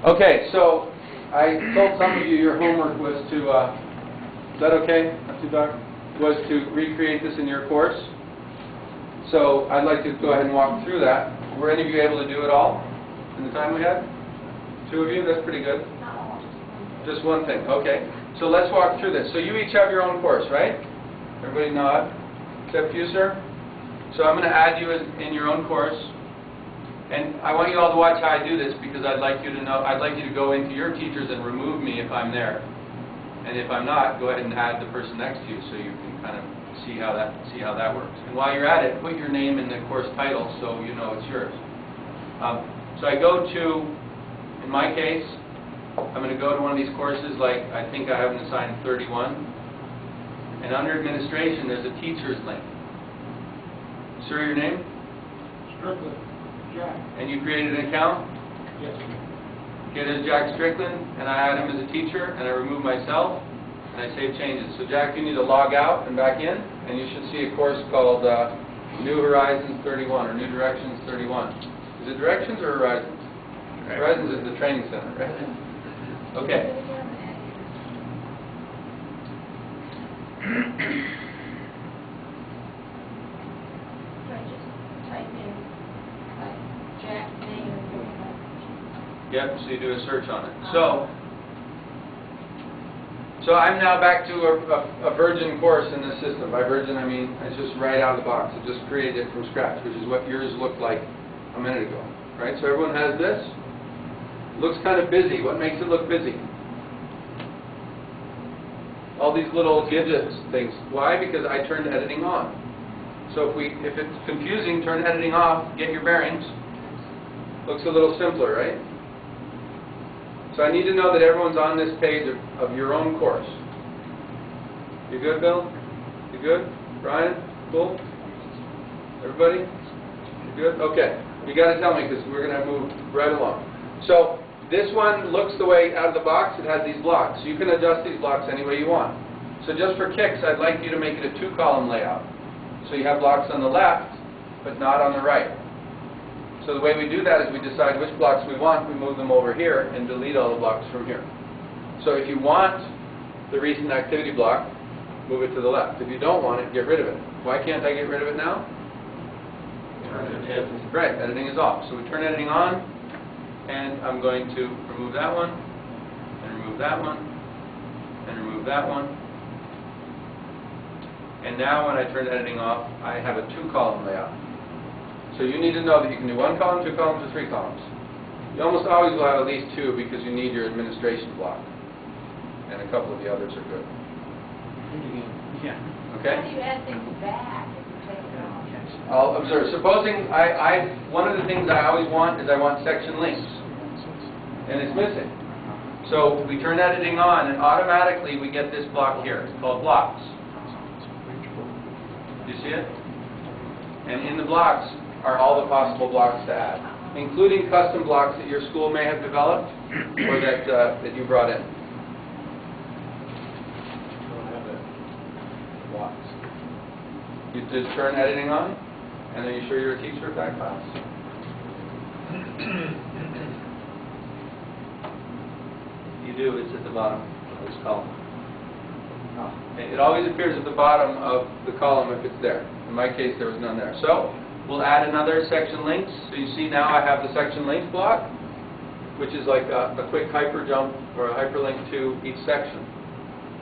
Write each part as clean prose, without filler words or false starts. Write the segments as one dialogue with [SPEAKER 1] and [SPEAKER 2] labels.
[SPEAKER 1] Okay, so I told some of you your homework was to, is that okay? Not too dark? Was to recreate this in your course. So I'd like to go ahead and walk through that. Were any of you able to do it all in the time we had? 2 of you? That's pretty good. Just one thing. Okay. So let's walk through this. So you each have your own course, right? Everybody nod. Except you, sir. So I'm going to add you in your own course. And I want you all to watch how I do this because I'd like you to know, I'd like you to go into your teachers and remove me if I'm there. And if I'm not, go ahead and add the person next to you so you can kind of see how that works. And while you're at it, put your name in the course title so you know it's yours. So I go to, in my case, I'm going to go to one of these courses like I think I have an assigned 31. And under administration, there's a teacher's link. Sir, your name?
[SPEAKER 2] Strickland. Jack.
[SPEAKER 1] And you created an account?
[SPEAKER 2] Yes.
[SPEAKER 1] Okay, there's Jack Strickland, and I add him as a teacher, and I remove myself, and I save changes. So Jack, you need to log out and back in, and you should see a course called New Horizons 31, or New Directions 31. Is it Directions or Horizons? Horizons is the training center, right? Okay. Yep, so you do a search on it. So I'm now back to a virgin course in this system. By virgin, I mean it's just right out of the box. It just created it from scratch, which is what yours looked like a minute ago. Right? So everyone has this. It looks kind of busy. What makes it look busy? All these little widgets things. Why? Because I turned editing on. So if it's confusing, turn editing off, get your bearings. Looks a little simpler, right? So I need to know that everyone's on this page of your own course. You good, Bill? You good? Brian? Cool? Everybody? You good? Okay. You got to tell me because we're going to move right along. So this one looks the way out of the box. It has these blocks. You can adjust these blocks any way you want. So just for kicks, I'd like you to make it a 2-column layout. So you have blocks on the left, but not on the right. So the way we do that is we decide which blocks we want, we move them over here, and delete all the blocks from here. So if you want the recent activity block, move it to the left. If you don't want it, get rid of it. Why can't I get rid of it now? Right, editing is off. So we turn editing on, and I'm going to remove that one, and remove that one, and remove that one. And now when I turn editing off, I have a 2-column layout. So you need to know that you can do 1 column, 2 columns, or 3 columns. You almost always will have at least 2 because you need your administration block. And a couple of the others are good.
[SPEAKER 2] Yeah.
[SPEAKER 1] Okay?
[SPEAKER 3] How do you add things back if you take it off?
[SPEAKER 1] I'll observe. Supposing one of the things I always want is I want section links. And it's missing. So we turn editing on and automatically we get this block here. It's called blocks. Do you see it? And in the blocks are all the possible blocks to add, including custom blocks that your school may have developed or that you brought in. Blocks. You just turn editing on, and are you sure you're a teacher of that class? You do. It's at the bottom of this column. It always appears at the bottom of the column if it's there. In my case, there was none there. So we'll add another section links. So you see now I have the section links block, which is like a quick hyper jump or a hyperlink to each section.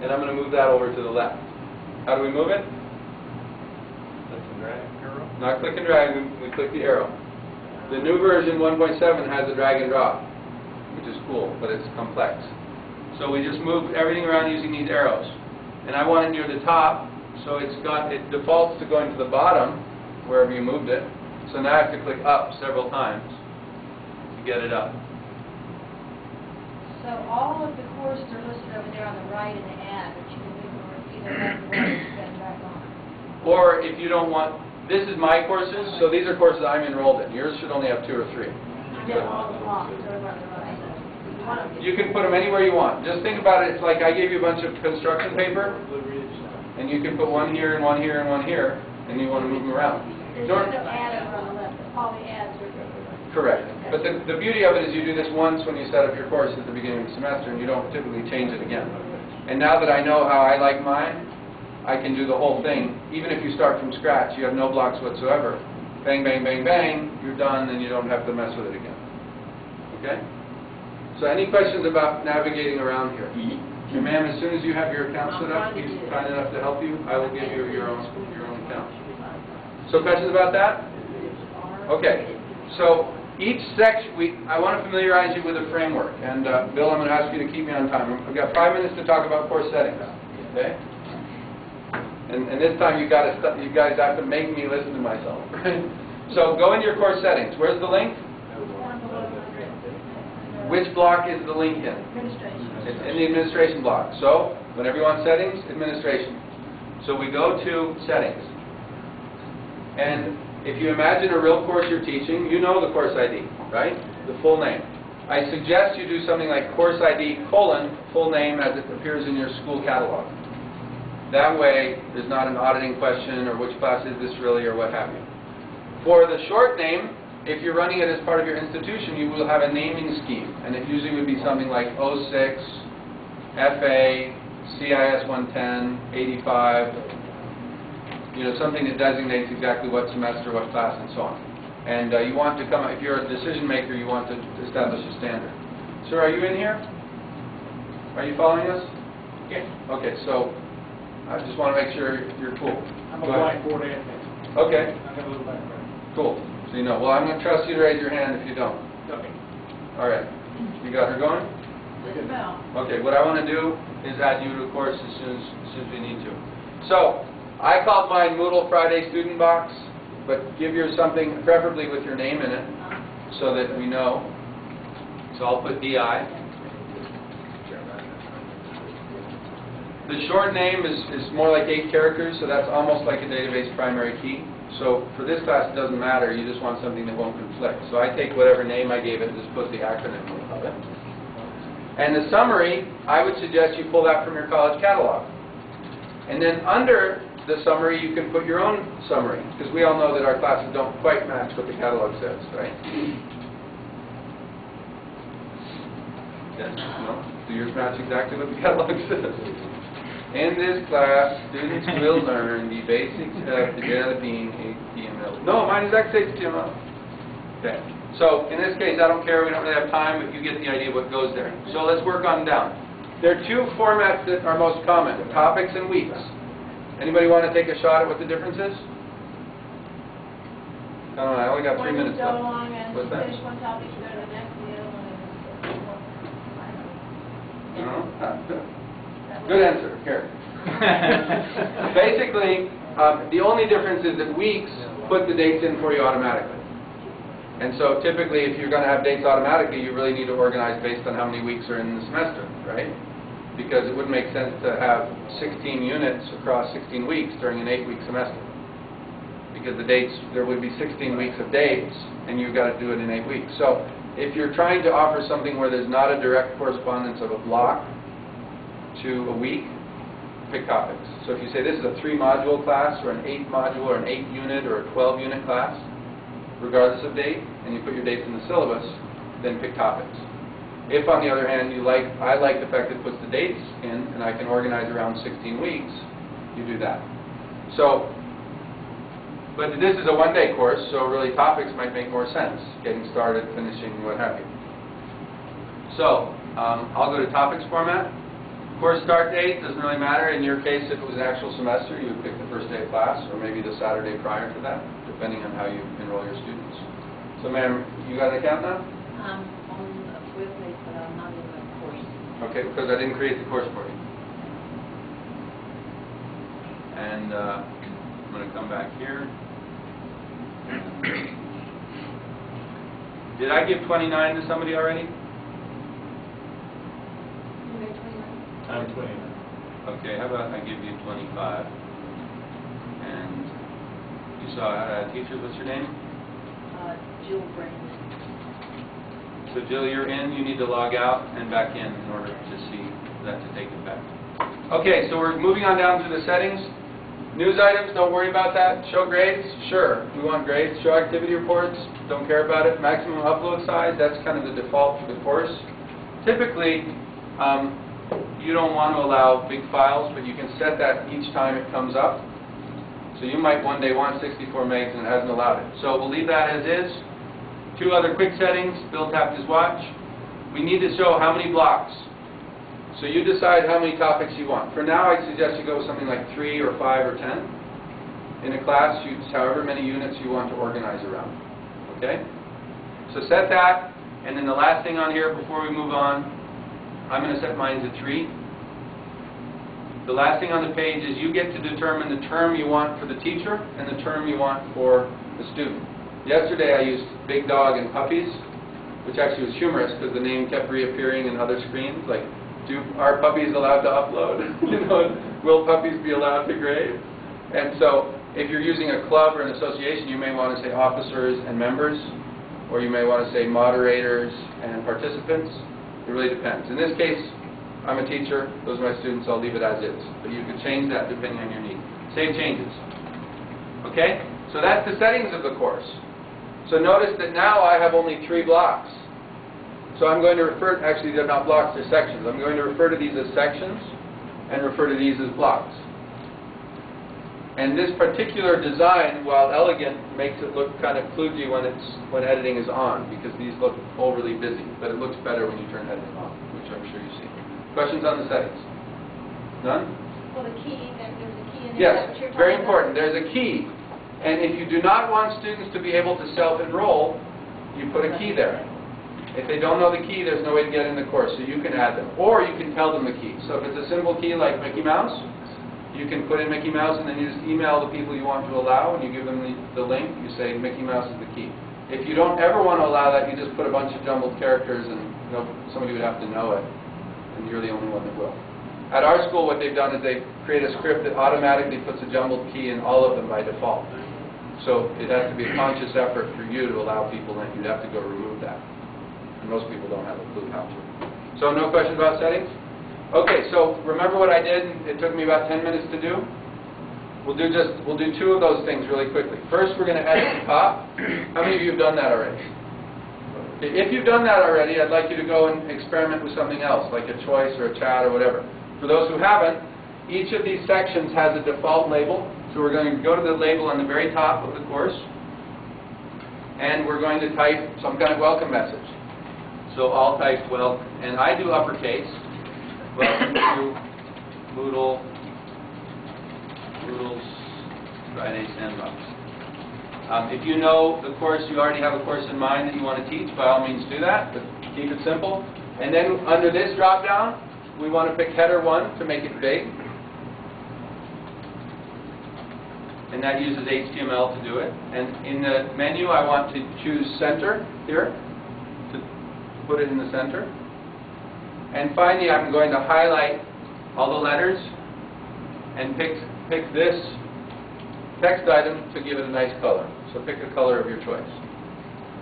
[SPEAKER 1] And I'm going to move that over to the left. How do we move it?
[SPEAKER 2] Click and drag arrow?
[SPEAKER 1] Not click and drag, we click the arrow. The new version 1.7 has a drag and drop, which is cool, but it's complex. So we just move everything around using these arrows. And I want it near the top, so it defaults to going to the bottom, wherever you moved it. So now I have to click up several times to get it up.
[SPEAKER 3] So all of the courses are listed over there on the right in the ad, but you can move them either left or right and set them back on.
[SPEAKER 1] Or if you don't want, this is my courses, so these are courses I'm enrolled in. Yours should only have 2 or 3.
[SPEAKER 3] And then all the blocks are over on the right.
[SPEAKER 1] You can put them anywhere you want. Just think about it, it's like I gave you a bunch of construction paper, and you can put one here and one here and one here, and you want to move them around.
[SPEAKER 3] There's no ad over on the left, all the ads are...
[SPEAKER 1] Correct. but the beauty of it is you do this once when you set up your course at the beginning of the semester, and you don't typically change it again. And now that I know how I like mine, I can do the whole thing. Even if you start from scratch, you have no blocks whatsoever. Bang, bang, bang, bang, you're done, and you don't have to mess with it again. Okay? So any questions about navigating around here? And ma'am, as soon as you have your account set up, he's kind enough to help you, I will give you your own account. So questions about that? Okay. So each section, I want to familiarize you with a framework. And Bill, I'm going to ask you to keep me on time. We've got 5 minutes to talk about course settings. Okay? And this time you guys have to make me listen to myself. Right? So go into your course settings. Where's the link? Which block is the link in?
[SPEAKER 3] Administration.
[SPEAKER 1] It's in the administration block. So whenever you want settings, administration. So we go to settings. And if you imagine a real course you're teaching, you know the course ID, right? The full name. I suggest you do something like course ID : full name as it appears in your school catalog. That way, there's not an auditing question or which class is this really or what have you. For the short name, if you're running it as part of your institution, you will have a naming scheme. And it usually would be something like 06, FA, CIS 110, 85, something that designates exactly what semester, what class, and so on. And you want to if you're a decision maker, you want to establish a standard. Sir, are you in here? Are you following us?
[SPEAKER 2] Yes.
[SPEAKER 1] Okay, so I just want to make sure you're cool.
[SPEAKER 2] I'm a
[SPEAKER 1] Go ahead.
[SPEAKER 2] Blackboard admin.
[SPEAKER 1] Okay,
[SPEAKER 2] I have a little background.
[SPEAKER 1] cool. So you know. Well, I'm going to trust you to raise your hand if you don't.
[SPEAKER 2] Okay.
[SPEAKER 1] All right. You got her going?
[SPEAKER 3] Just about.
[SPEAKER 1] Okay, what I want to do is add you to the course as soon as we need to. So, I called mine Moodle Friday Student Box, but give yours something, preferably with your name in it, so that we know. So I'll put DI. The short name is more like 8 characters, so that's almost like a database primary key. So for this class, it doesn't matter. You just want something that won't conflict. So I take whatever name I gave it and just put the acronym of it. And the summary, I would suggest you pull that from your college catalog. And then under the summary, you can put your own summary, because we all know that our classes don't quite match what the catalog says, right? Yes, no? Do yours match exactly what the catalog says? In this class, students will learn the basics of developing HTML. No, mine is XHTML. Okay. So in this case, I don't care. We don't really have time, but you get the idea what goes there. So let's work on down. There are 2 formats that are most common: topics and weeks. Anybody want to take a shot at what the difference is? I don't know. I only got 3 minutes left. What's that?
[SPEAKER 3] Finish one topic, you go to the next, the other one is...
[SPEAKER 1] Good answer. Here. Basically, the only difference is that weeks put the dates in for you automatically. And so typically, if you're going to have dates automatically, you really need to organize based on how many weeks are in the semester, right? Because it wouldn't make sense to have 16 units across 16 weeks during an 8-week semester. Because the dates, there would be 16 weeks of dates, and you've got to do it in 8 weeks. So if you're trying to offer something where there's not a direct correspondence of a block to a week, pick topics. So if you say this is a 3-module class, or an 8-module, or an 8-unit, or a 12-unit class, regardless of date, and you put your dates in the syllabus, then pick topics. If, on the other hand, I like the fact that it puts the dates in, and I can organize around 16 weeks, you do that. So, but this is a 1-day course, so really topics might make more sense, getting started, finishing, what have you. So, I'll go to topics format. Course start date doesn't really matter. In your case, if it was an actual semester, you would pick the first day of class, or maybe the Saturday prior to that, depending on how you enroll your students. So, ma'am, you got an account now?
[SPEAKER 3] On the webpage, but I'm not in the course.
[SPEAKER 1] Okay, because I didn't create the course for you. And I'm going to come back here. Did I give 29 to somebody already?
[SPEAKER 3] You made 29?
[SPEAKER 2] I'm 29.
[SPEAKER 1] Okay, how about I give you 25? And you saw teachers, what's your name?
[SPEAKER 3] Jill Brand.
[SPEAKER 1] So Jill, you're in. You need to log out and back in order to see that, to take it back. Okay, so we're moving on down to the settings. News items, don't worry about that. Show grades, sure, we want grades. Show activity reports, don't care about it. Maximum upload size, that's kind of the default for the course. Typically, you don't want to allow big files, but you can set that each time it comes up. So you might one day want 64 megs and it hasn't allowed it. So we'll leave that as is. Two other quick settings, Bill tapped his watch. We need to show how many blocks. So you decide how many topics you want. For now, I suggest you go with something like 3 or 5 or 10. In a class, use however many units you want to organize around. Okay? So set that, and then the last thing on here before we move on, I'm going to set mine to 3. The last thing on the page is you get to determine the term you want for the teacher and the term you want for the student. Yesterday I used big dog and puppies, which actually was humorous because the name kept reappearing in other screens, like, are puppies allowed to upload? You know, will puppies be allowed to grade? And so if you're using a club or an association, you may want to say officers and members, or you may want to say moderators and participants. It really depends. In this case, I'm a teacher, those are my students, I'll leave it as is. But you can change that depending on your need. Save changes. Okay? So that's the settings of the course. So notice that now I have only 3 blocks. So I'm going to refer, actually they're not blocks, they're sections. I'm going to refer to these as sections and refer to these as blocks. And this particular design, while elegant, makes it look kind of kludgy when editing is on, because these look overly busy. But it looks better when you turn editing on, which I'm sure you've seen. Questions on the settings? None?
[SPEAKER 3] Well, the key, there's a key in there.
[SPEAKER 1] Yes,
[SPEAKER 3] That's what you're
[SPEAKER 1] very
[SPEAKER 3] talking
[SPEAKER 1] important. There's a key. And if you do not want students to be able to self-enroll, you put a key there. If they don't know the key, there's no way to get in the course, so you can add them. Or you can tell them the key. So if it's a simple key like Mickey Mouse, you can put in Mickey Mouse and then you just email the people you want to allow and you give them the link, you say Mickey Mouse is the key. If you don't ever want to allow that, you just put a bunch of jumbled characters and somebody would have to know it, and you're the only one that will. At our school, what they've done is they create a script that automatically puts a jumbled key in all of them by default. So it has to be a conscious effort for you to allow people in. You'd have to go remove that. And most people don't have a clue how to. So no questions about settings? Okay, so remember what I did? It took me about 10 minutes to do. We'll do 2 of those things really quickly. First, we're going to edit the top. How many of you have done that already? Okay, if you've done that already, I'd like you to go and experiment with something else, like a choice or a chat or whatever. For those who haven't, each of these sections has a default label. So we're going to go to the label on the very top of the course, and we're going to type some kind of welcome message. So I'll type welcome, and I do uppercase. Welcome to Moodle's Friday Sandbox. If you know the course, you already have a course in mind that you want to teach, by all means do that, but keep it simple. And then under this drop-down, we want to pick header 1 to make it big. And that uses HTML to do it. And in the menu, I want to choose center here, to put it in the center. And finally, I'm going to highlight all the letters and pick this text item to give it a nice color. So pick a color of your choice.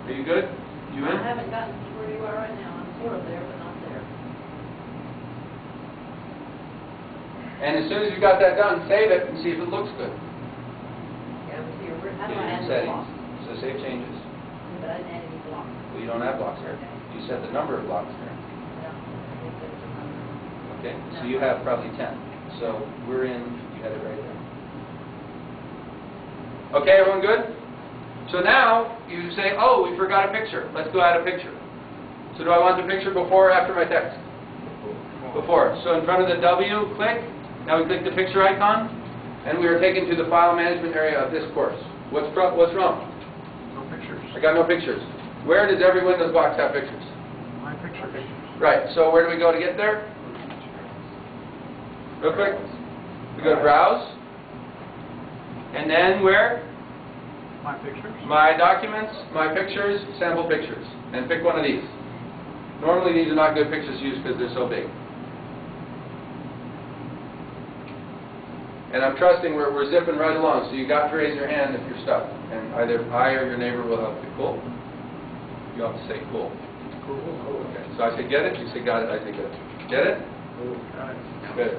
[SPEAKER 1] Are you good? You in?
[SPEAKER 3] I haven't gotten to where you are right now. I'm sort of there, but not there.
[SPEAKER 1] And as soon as you've got that done, save it and see if it looks good.
[SPEAKER 3] Yeah, but see, how do I add the
[SPEAKER 1] Settings.
[SPEAKER 3] blocks?
[SPEAKER 1] So save changes.
[SPEAKER 3] But I didn't add any blocks.
[SPEAKER 1] Well, you don't have blocks there. You set the number of blocks there.
[SPEAKER 3] Yeah, I think there's a number.
[SPEAKER 1] Okay, so you have probably 10. So we're in, you had it right there. Okay, everyone good? So now you say, oh, we forgot a picture. Let's go add a picture. So do I want the picture before or after my text? Before. So in front of the W, click. Now we click the picture icon, and we are taken to the file management area of this course. What's wrong?
[SPEAKER 2] No pictures.
[SPEAKER 1] I got no pictures. Where does every Windows box have pictures?
[SPEAKER 2] My pictures.
[SPEAKER 1] Right, so where do we go to get there? Real quick. We go to Browse. And then where?
[SPEAKER 2] My pictures.
[SPEAKER 1] My Documents, My Pictures, Sample Pictures. And pick one of these. Normally these are not good pictures to use because they're so big. And I'm trusting we're zipping right along, so you got to raise your hand if you're stuck. And either I or your neighbor will help you. Cool? You have to say cool.
[SPEAKER 2] Cool.
[SPEAKER 1] Okay. So I say get it, you say got it, I say good. Get it?
[SPEAKER 2] Cool. Got it.
[SPEAKER 1] Good.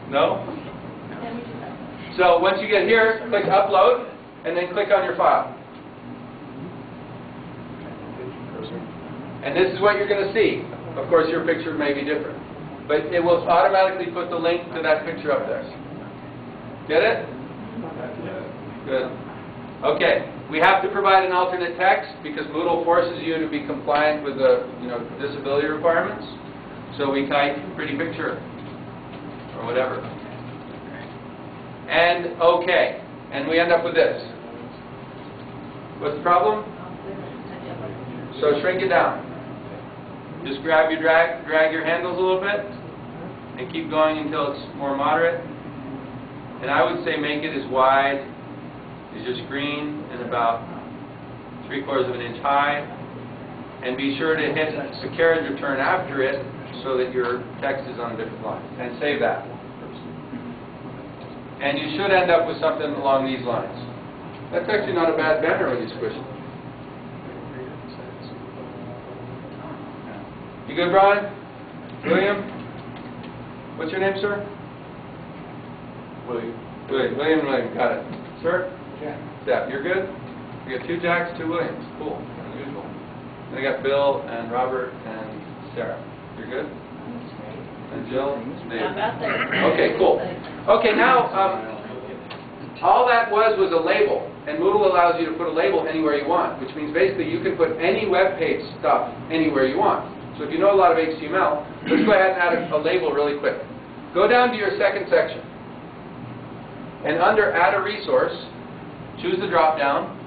[SPEAKER 1] No?
[SPEAKER 3] Then we just have to.
[SPEAKER 1] So once you get here, click Upload, and then click on your file. And this is what you're going to see. Of course, your picture may be different. But it will automatically put the link to that picture up there. Get it? Good. Okay. We have to provide an alternate text because Moodle forces you to be compliant with the disability requirements. So we type pretty picture or whatever. And OK. And we end up with this. What's the problem? So shrink it down. Just drag your handles a little bit, and keep going until it's more moderate. And I would say make it as wide as your screen and about 3/4 of an inch high. And be sure to hit the carriage return after it so that your text is on a different line. And save that. And you should end up with something along these lines. That's actually not a bad banner when you squish it. You good, Brian? William? What's your name, sir? William. William. Got it. Sir? Jack. You're good? We got 2 Jacks, 2 Williams. Cool. Unusual. Then I got Bill and Robert and Sarah. You're good? And Jill?
[SPEAKER 3] I'm out there.
[SPEAKER 1] Okay, cool. Okay, now, all that was a label. And Moodle allows you to put a label anywhere you want, which means basically you can put any web page stuff anywhere you want. So if you know a lot of HTML, let's go ahead and add a label really quick. Go down to your second section. And under Add a Resource, choose the drop-down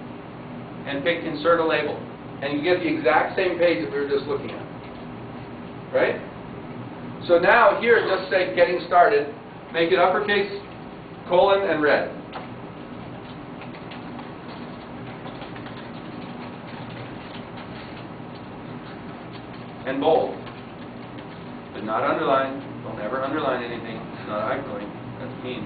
[SPEAKER 1] and pick Insert a Label. And you get the exact same page that we were just looking at. Right? So now here, just say Getting Started. Make it uppercase, colon, and red. And bold, but not underline. Don't ever underline anything. It's not hyperlink. That's mean.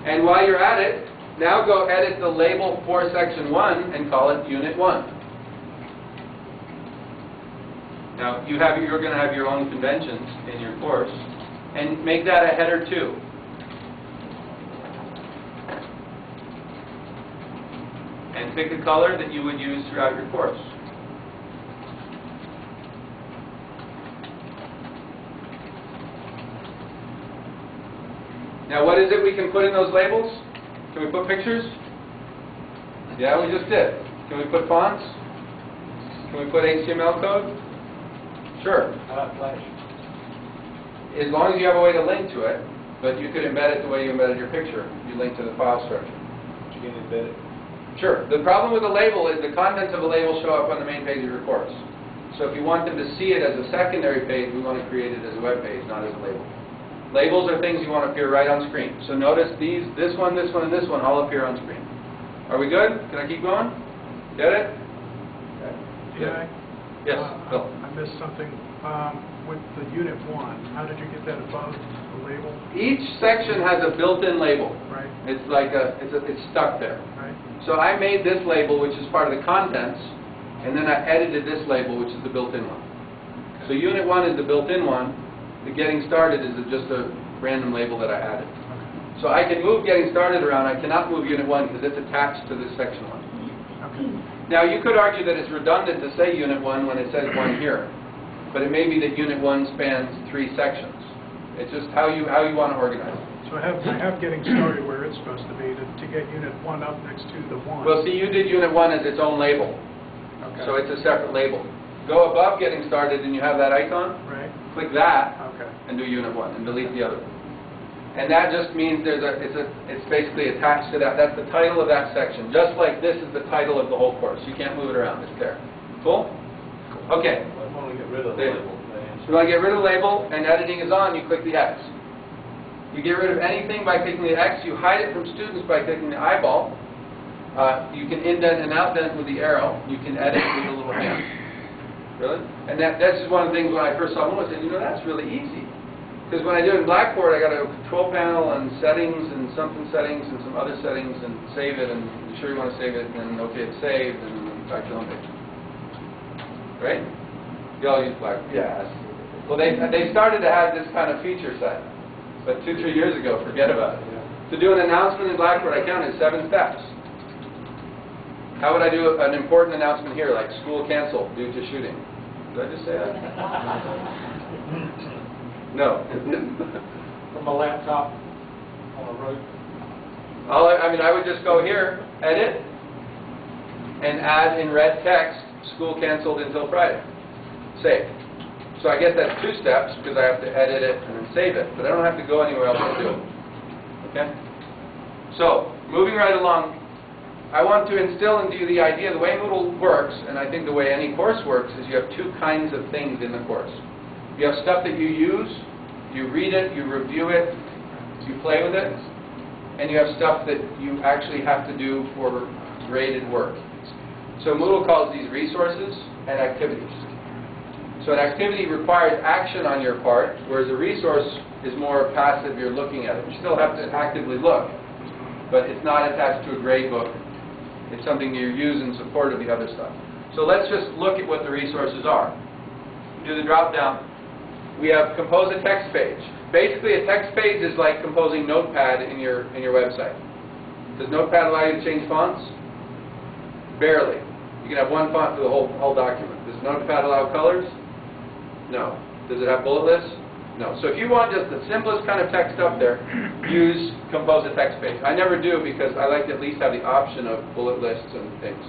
[SPEAKER 1] And while you're at it, now go edit the label for Section 1 and call it Unit 1. Now you're going to have your own conventions in your course, and make that a header 2. And pick a color that you would use throughout your course. Now what is it we can put in those labels? Can we put pictures? Yeah, we just did. Can we put fonts? Can we put HTML code? Sure.
[SPEAKER 4] Flash.
[SPEAKER 1] As long as you have a way to link to it, but you could embed it the way you embedded your picture. You link to the file structure.
[SPEAKER 4] You can embed it.
[SPEAKER 1] Sure. The problem with a label is the contents of a label show up on the main page of your course. So if you want them to see it as a secondary page, we want to create it as a web page, not as a label. Labels are things you want to appear right on screen. So notice this one, and this one all appear on screen. Are we good? Can I keep going? Get it?
[SPEAKER 2] Yeah.
[SPEAKER 1] Yes, Bill.
[SPEAKER 2] I missed something. With the Unit 1, how did you get that above the label?
[SPEAKER 1] Each section has a built-in label.
[SPEAKER 2] Right.
[SPEAKER 1] It's like it's stuck there.
[SPEAKER 2] Right.
[SPEAKER 1] So I made this label, which is part of the contents, and then I edited this label, which is the built-in one. So Unit 1 is the built-in one. The Getting Started is just a random label that I added.
[SPEAKER 2] Okay.
[SPEAKER 1] So I can move Getting Started around. I cannot move Unit 1 because it's attached to this Section 1.
[SPEAKER 2] Okay.
[SPEAKER 1] Now you could argue that it's redundant to say Unit 1 when it says 1 here. But it may be that Unit 1 spans 3 sections. It's just how you want to organize it.
[SPEAKER 2] So I have Getting Started where it's supposed to be to get Unit 1 up next to the 1.
[SPEAKER 1] Well, see, you did Unit 1 as its own label.
[SPEAKER 2] Okay.
[SPEAKER 1] So it's a separate label. Go above Getting Started and you have that icon.
[SPEAKER 2] Right.
[SPEAKER 1] Click that
[SPEAKER 2] Okay.
[SPEAKER 1] and do Unit 1 and delete the other one. And that just means it's basically attached to that. That's the title of that section. Just like this is the title of the whole course. You can't move it around. It's there. Cool? Okay.
[SPEAKER 4] I want to get rid of the label.
[SPEAKER 1] If you want to get rid of the label and editing is on, you click the X. You get rid of anything by clicking the X. You hide it from students by clicking the eyeball. You can indent and outdent with the arrow. You can edit with the little hand. Really? And that's just one of the things when I first saw Moodle, I said, that's really easy. Because when I do it in Blackboard, I got a control panel and settings and something settings and some other settings and save it and be sure you want to save it and then okay, it's saved and then back to the home page. Right? You all use Blackboard? Yes. Well, they started to have this kind of feature set, but 2-3 years ago, forget about it. To do an announcement in Blackboard, I counted 7 steps. How would I do an important announcement here, like school canceled due to shooting? Did I just say that? No.
[SPEAKER 5] From a laptop on a road.
[SPEAKER 1] I would just go here, edit, and add in red text, school canceled until Friday. Save. So I guess that's 2 steps because I have to edit it and then save it, but I don't have to go anywhere else to do it. Okay? So, moving right along, I want to instill into you the idea, the way Moodle works, and I think the way any course works, is you have 2 kinds of things in the course. You have stuff that you use, you read it, you review it, you play with it, and you have stuff that you actually have to do for graded work. So Moodle calls these resources and activities. So an activity requires action on your part, whereas a resource is more passive, you're looking at it. You still have to actively look, but it's not attached to a grade book. It's something you use in support of the other stuff. So let's just look at what the resources are. Do the drop down. We have compose a text page. Basically, a text page is like composing Notepad in your website. Does Notepad allow you to change fonts? Barely. You can have one font for the whole document. Does Notepad allow colors? No. Does it have bullet lists? No. So if you want just the simplest kind of text up there, use compose a text page. I never do because I like to at least have the option of bullet lists and things.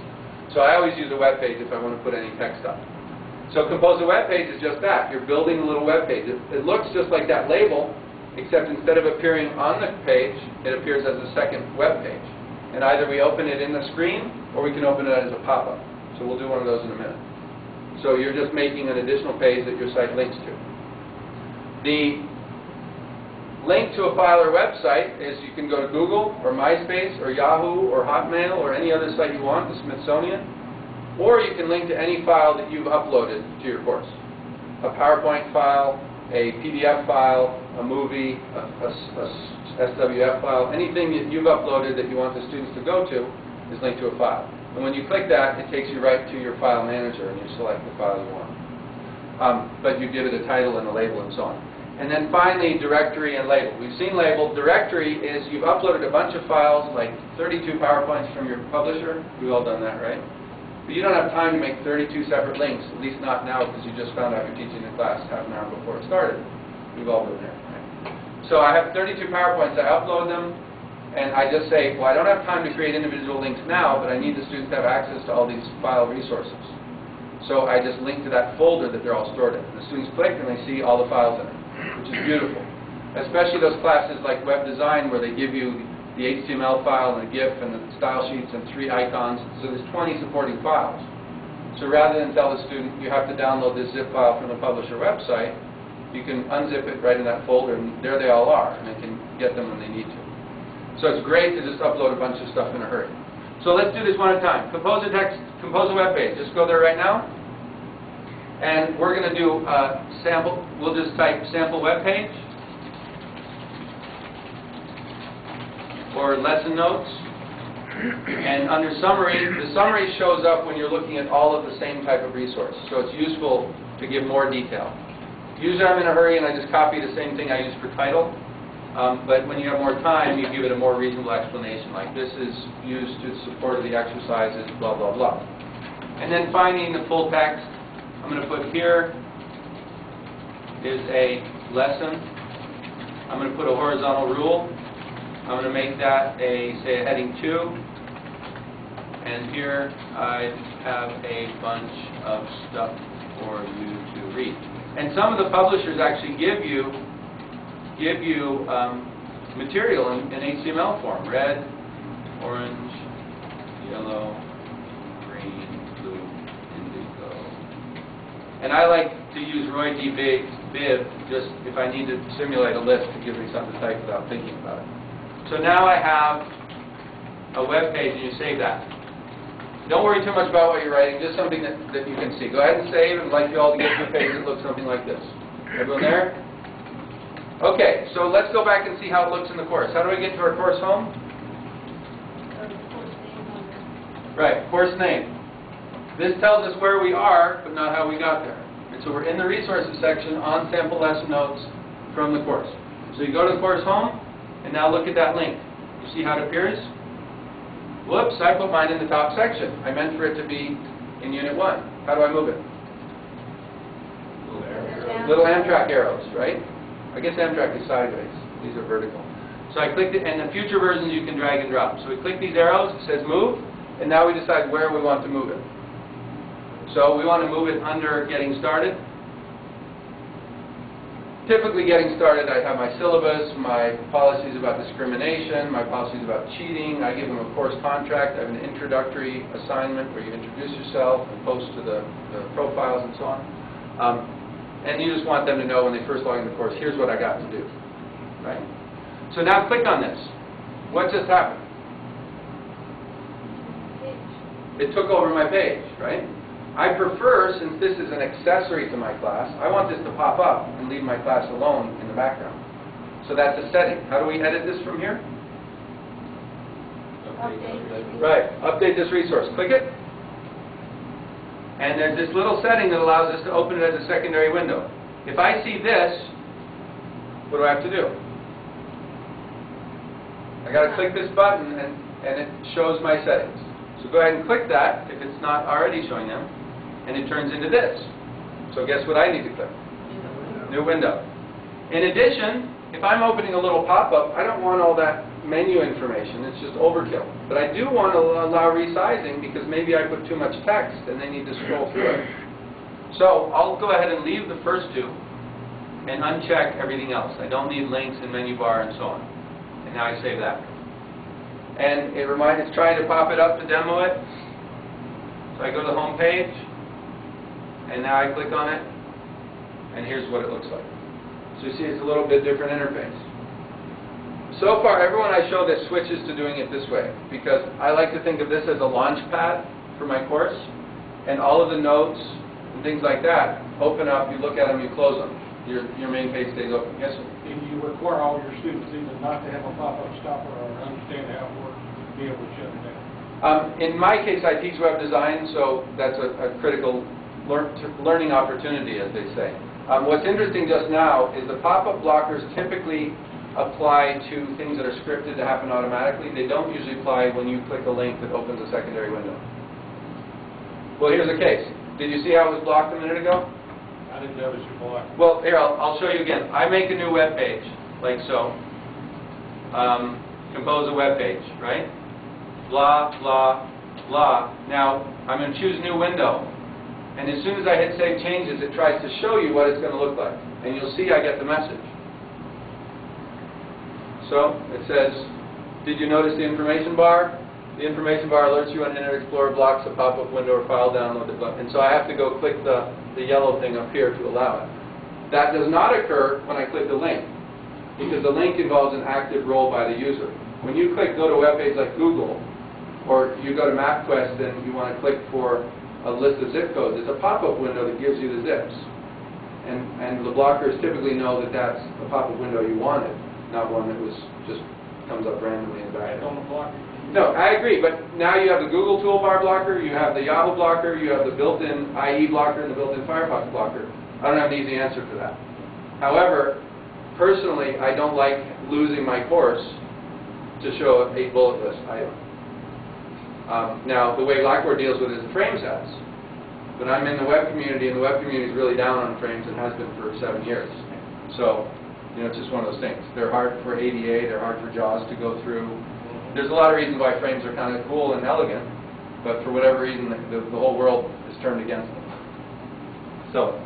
[SPEAKER 1] So I always use a web page if I want to put any text up. So compose a web page is just that. You're building a little web page. It looks just like that label, except instead of appearing on the page, it appears as a second web page. And either we open it in the screen, or we can open it as a pop-up. So we'll do one of those in a minute. So you're just making an additional page that your site links to. The link to a file or website is you can go to Google or MySpace or Yahoo or Hotmail or any other site you want, the Smithsonian, or you can link to any file that you've uploaded to your course. A PowerPoint file, a PDF file, a movie, a SWF file, anything that you've uploaded that you want the students to go to is linked to a file. And when you click that, it takes you right to your file manager and you select the file you want. But you give it a title and a label and so on. And then finally, directory and label. We've seen label. Directory is you've uploaded a bunch of files, like 32 PowerPoints from your publisher. We've all done that, right? But you don't have time to make 32 separate links, at least not now because you just found out you're teaching the class half an hour before it started. We've all been there, right? So I have 32 PowerPoints. I upload them, and I just say, well, I don't have time to create individual links now, but I need the students to have access to all these file resources. So I just link to that folder that they're all stored in. The students click, and they see all the files in it, which is beautiful. Especially those classes like web design where they give you the HTML file and the GIF and the style sheets and 3 icons. So there's 20 supporting files. So rather than tell the student you have to download this zip file from the publisher website, you can unzip it right in that folder, and there they all are, and they can get them when they need to. So it's great to just upload a bunch of stuff in a hurry. So let's do this one at a time. Compose a text, compose a web page. Just go there right now. And we're going to do sample. We'll just type sample web page or lesson notes. And under summary, the summary shows up when you're looking at all of the same type of resource. So it's useful to give more detail. Usually I'm in a hurry and I just copy the same thing I use for title. But when you have more time, you give it a more reasonable explanation, like this is used to support the exercises, blah, blah, blah. And then finding the full text, I'm going to put here is a lesson. I'm going to put a horizontal rule. I'm going to make that say a heading 2. And here I have a bunch of stuff for you to read. And some of the publishers actually give you material in HTML form: red, orange, yellow, green, blue, indigo. And I like to use Roy D. Biv just if I need to simulate a list to give me something to type without thinking about it. So now I have a web page, and you save that. Don't worry too much about what you're writing, just something that you can see. Go ahead and save, and I'd like you all to get to a page that looks something like this. Everyone there? Okay, so let's go back and see how it looks in the course. How do I get to our course home? Right, course name. This tells us where we are, but not how we got there. So we're in the resources section on sample lesson notes from the course. So you go to the course home, and now look at that link. You see how it appears? Whoops, I put mine in the top section. I meant for it to be in Unit 1. How do I move it? Little Amtrak arrows, right? I guess Amtrak is sideways. These are vertical. So I clicked it, and in future versions you can drag and drop. So we click these arrows, it says move, and now we decide where we want to move it. So we want to move it under Getting Started. Typically Getting Started, I have my syllabus, my policies about discrimination, my policies about cheating. I give them a course contract. I have an introductory assignment where you introduce yourself and post to the profiles and so on. And you just want them to know when they first log into the course, here's what I got to do. Right? So now click on this. What just happened? It took over my page, right? I prefer, since this is an accessory to my class, I want this to pop up and leave my class alone in the background. So that's a setting. How do we edit this from here?
[SPEAKER 3] Update.
[SPEAKER 1] Right. Update this resource. Click it. And there's this little setting that allows us to open it as a secondary window. If I see this, what do I have to do? I got to click this button and it shows my settings. So go ahead and click that if it's not already showing them, and it turns into this. So guess what I need to click? New window. In addition, if I'm opening a little pop-up, I don't want all that menu information. It's just overkill. But I do want to allow resizing because maybe I put too much text and they need to scroll through it. So I'll go ahead and leave the first two and uncheck everything else. I don't need links and menu bar and so on. And now I save that. And it's trying to pop it up to demo it. So I go to the home page, and now I click on it, and here's what it looks like. So you see it's a little bit different interface. So far, everyone I show this switches to doing it this way, because I like to think of this as a launch pad for my course, and all of the notes and things like that open up, you look at them, you close them. Your main page stays open. Yes, sir?
[SPEAKER 5] And you require all your students either not to have a pop-up stopper or understand how it works to be able to shut it down.
[SPEAKER 1] In my case, I teach web design, so that's a critical learning opportunity, as they say. What's interesting just now is the pop-up blockers typically apply to things that are scripted to happen automatically. They don't usually apply when you click a link that opens a secondary window. Well, here's the case. Did you see how it was blocked a minute ago?
[SPEAKER 5] I didn't notice you blocked.
[SPEAKER 1] Well, here, I'll show you again. I make a new web page, like so. Compose a web page, right? Blah, blah, blah. Now, I'm going to choose new window. And as soon as I hit Save Changes, it tries to show you what it's going to look like. And you'll see I get the message. So, it says, did you notice the information bar? The information bar alerts you when Internet Explorer blocks a pop-up window or file download. And so I have to go click the yellow thing up here to allow it. That does not occur when I click the link, because the link involves an active role by the user. When you click go to a web page like Google, or you go to MapQuest and you want to click for a list of zip codes, it's a pop-up window that gives you the zips. And the blockers typically know that that's the pop-up window you wanted, not one that was just comes up randomly in the background. No, I agree, but now you have the Google toolbar blocker, you have the Yahoo blocker, you have the built-in IE blocker and the built-in Firefox blocker. I don't have an easy answer for that. However, personally, I don't like losing my course to show a bullet list item. Now, the way Blackboard deals with it is frames has. But I'm in the web community, and the web community is really down on frames and has been for 7 years. So, it's just one of those things. They're hard for ADA, they're hard for JAWS to go through. There's a lot of reasons why frames are kind of cool and elegant, but for whatever reason, the whole world is turned against them. So,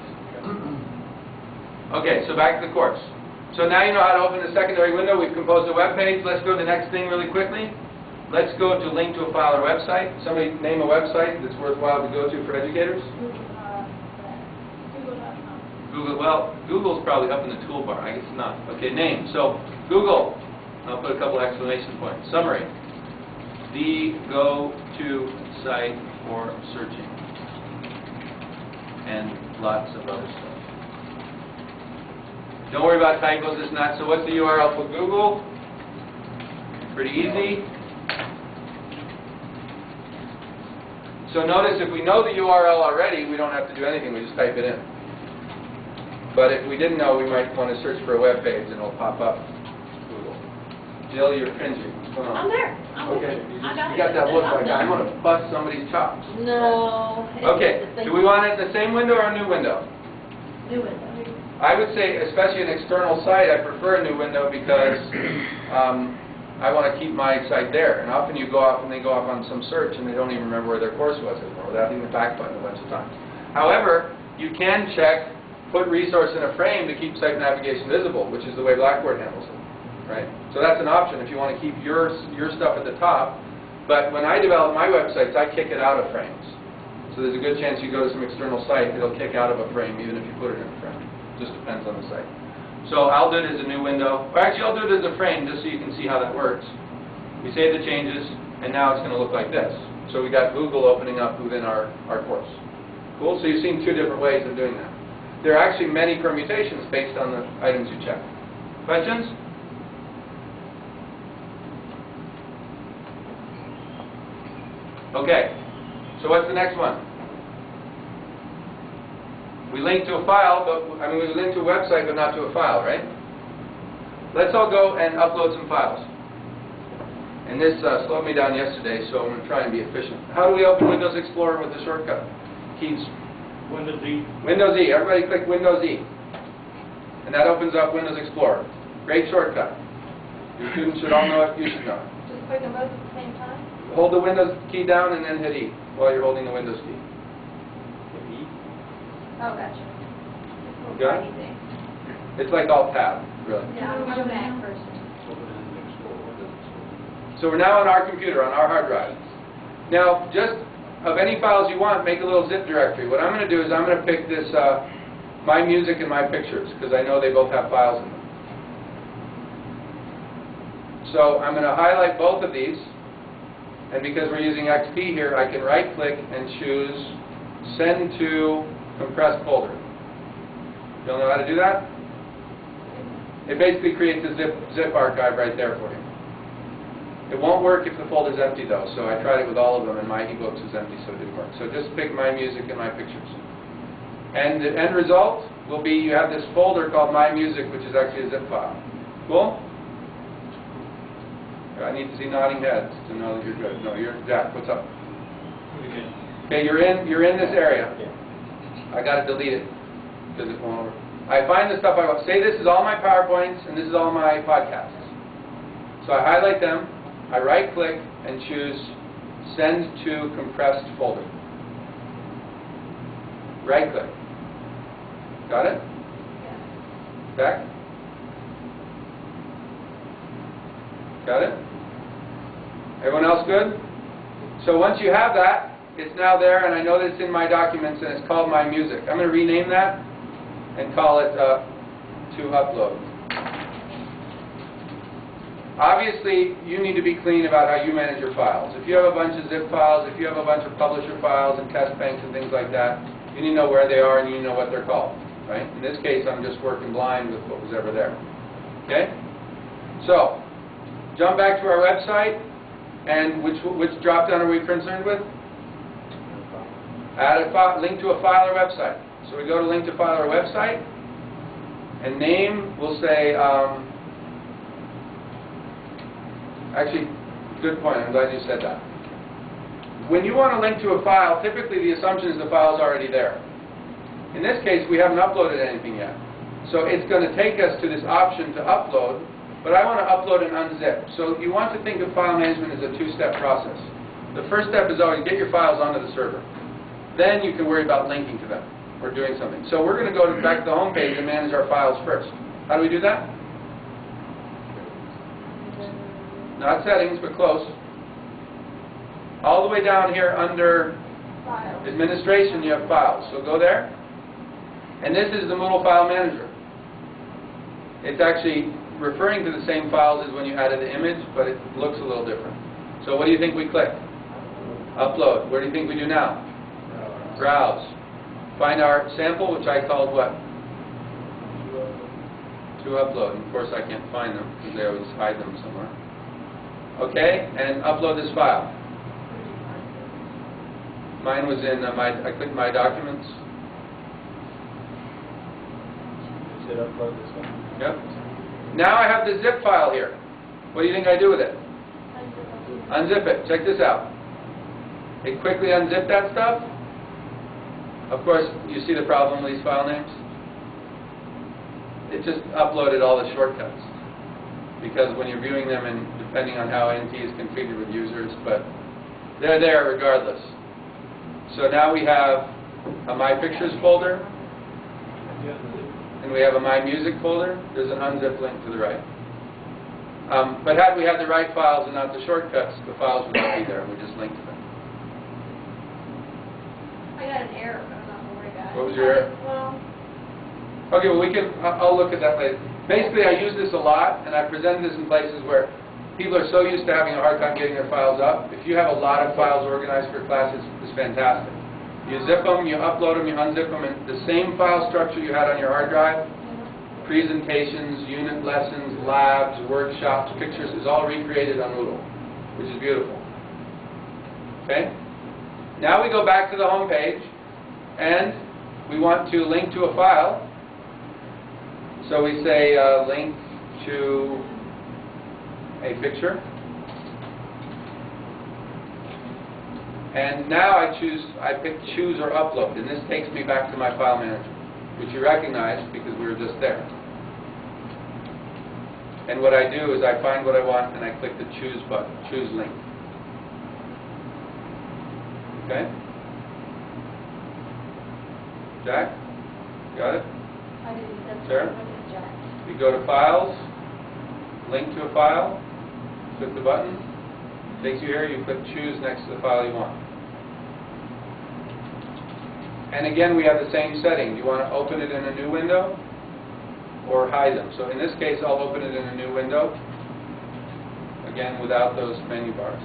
[SPEAKER 1] okay, so back to the course. So now you know how to open the secondary window. We've composed a web page. Let's go to the next thing really quickly. Let's go to link to a file or website. Somebody name a website that's worthwhile to go to for educators?
[SPEAKER 3] Google.com.
[SPEAKER 1] Well, Google's probably up in the toolbar. I guess not. Okay, name. So, Google. I'll put a couple exclamation points. Summary. The go-to site for searching. And lots of other stuff. Don't worry about typos, it's not. So what's the URL for Google? Pretty easy. So notice if we know the URL already, we don't have to do anything, we just type it in. But if we didn't know, we might want to search for a web page and it'll pop up. Google. Jill, you're cringing. What's going on?
[SPEAKER 3] I'm there. I'm
[SPEAKER 1] Okay,
[SPEAKER 3] with
[SPEAKER 1] you
[SPEAKER 3] I got
[SPEAKER 1] got
[SPEAKER 3] it.
[SPEAKER 1] that look like
[SPEAKER 3] I'm
[SPEAKER 1] I'm going to bust somebody's chops.
[SPEAKER 3] No.
[SPEAKER 1] Okay, do we want it in the same window or a new window?
[SPEAKER 3] Do it.
[SPEAKER 1] I would say, especially an external site, I prefer a new window because I want to keep my site there. And often you go off and they go off on some search and they don't even remember where their course was anymore without hitting the back button a bunch of times. However, you can check put resource in a frame to keep site navigation visible, which is the way Blackboard handles it, right? So that's an option if you want to keep your stuff at the top. But when I develop my websites, I kick it out of frames. So there's a good chance you go to some external site, it'll kick out of a frame even if you put it in a frame. Just depends on the site. So I'll do it as a new window. Or actually, I'll do it as a frame just so you can see how that works. We save the changes, and now it's going to look like this. So we got Google opening up within our course. Cool? So you've seen two different ways of doing that. There are actually many permutations based on the items you check. Questions? Okay. So what's the next one? We link to a file, but we link to a website, but not to a file, right? Let's all go and upload some files. And this slowed me down yesterday, so I'm going to try and be efficient. How do we open Windows Explorer with the shortcut keys?
[SPEAKER 5] Windows E.
[SPEAKER 1] Windows E. Everybody click Windows E. And that opens up Windows Explorer. Great shortcut. Your students should all know it. You should know it.
[SPEAKER 3] Just click them both at the same time?
[SPEAKER 1] Hold the Windows key down and then hit E while you're holding the Windows key. Hit E.
[SPEAKER 3] Oh, gotcha. It's a little
[SPEAKER 1] Got it?
[SPEAKER 3] tiny thing.
[SPEAKER 1] It's like Alt-Tab, really.
[SPEAKER 3] Yeah, I'm a Mac person.
[SPEAKER 1] So we're now on our computer, on our hard drive. Now, just of any files you want, make a little zip directory. What I'm going to do is I'm going to pick this My Music and My Pictures, because I know they both have files in them. So I'm going to highlight both of these, and because we're using XP here, I can right-click and choose Send to Compressed Folder. You all know how to do that? It basically creates a zip archive right there for you. It won't work if the folder's empty though, so I tried it with all of them and my ebooks is empty, so it didn't work. So just pick My Music and My Pictures. And the end result will be you have this folder called My Music, which is actually a zip file. Cool? I need to see nodding heads to know that you're good. No, you're Jack. What's up? Okay, you're in this area. I got to delete it because it won't work. I find the stuff I want. Say this is all my PowerPoints and this is all my podcasts. So I highlight them. I right-click and choose Send to Compressed Folder. Right-click. Got it?
[SPEAKER 3] Yeah.
[SPEAKER 1] Back? Got it? Everyone else good? So once you have that, it's now there, and I know that it's in my documents, and it's called My Music. I'm going to rename that and call it To Upload. Obviously, you need to be clean about how you manage your files. If you have a bunch of zip files, if you have a bunch of publisher files and test banks and things like that, you need to know where they are and you need to know what they're called. Right? In this case, I'm just working blind with what was ever there. Okay? So, jump back to our website, and which drop-down are we concerned with? Add a link to a file or website. So we go to link to file or website, and name will say, actually, good point, I'm glad you said that. When you want to link to a file, typically the assumption is the file is already there. In this case, we haven't uploaded anything yet. So it's going to take us to this option to upload, but I want to upload and unzip. So you want to think of file management as a two-step process. The first step is always get your files onto the server. Then you can worry about linking to them or doing something. So we're going to go back to the home page and manage our files first. How do we do that? Not settings, but close. All the way down here under
[SPEAKER 3] Files.
[SPEAKER 1] administration, you have files. So go there. And this is the Moodle File Manager. It's actually referring to the same files as when you added the image, but it looks a little different. So what do you think we click? Upload. What do you think we do now? Browse. Find our sample, which I called what? To upload. And of course, I can't find them because they always hide them somewhere. Okay, and upload this file. Mine was in I clicked My Documents.
[SPEAKER 4] said upload this one.
[SPEAKER 1] Yep. Now I have the zip file here. What do you think I do with it? Unzip it. Check this out. It quickly unzip that stuff. Of course, you see the problem with these file names? It just uploaded all the shortcuts. Because when you're viewing them, and depending on how NT is configured with users, but they're there regardless. So now we have a My Pictures folder, and we have a My Music folder. There's an unzip link to the right. But had we had the right files and not the shortcuts, the files would not be there, and we just linked to them.
[SPEAKER 3] I got an error, but I'm not worried about it.
[SPEAKER 1] What was your error?
[SPEAKER 3] Well,
[SPEAKER 1] Okay, well, I'll look at that later. Basically, I use this a lot, and I presented this in places where people are so used to having a hard time getting their files up. If you have a lot of files organized for classes, it's fantastic. You zip them, you upload them, you unzip them, and the same file structure you had on your hard drive, presentations, unit lessons, labs, workshops, pictures, is all recreated on Moodle, which is beautiful. Okay? Now we go back to the home page, and we want to link to a file. So we say link to a picture. And now I pick choose or upload, and this takes me back to my file manager, which you recognize because we were just there. And what I do is I find what I want and I click the choose button, choose link. Okay? Jack? Got it?
[SPEAKER 3] I didn't, that's
[SPEAKER 1] Sarah?
[SPEAKER 3] what is Jack.
[SPEAKER 1] You go to Files, Link to a file, click the button, takes you here, you click Choose next to the file you want. And again, we have the same setting. Do you want to open it in a new window or hide them? So in this case, I'll open it in a new window, again without those menu bars,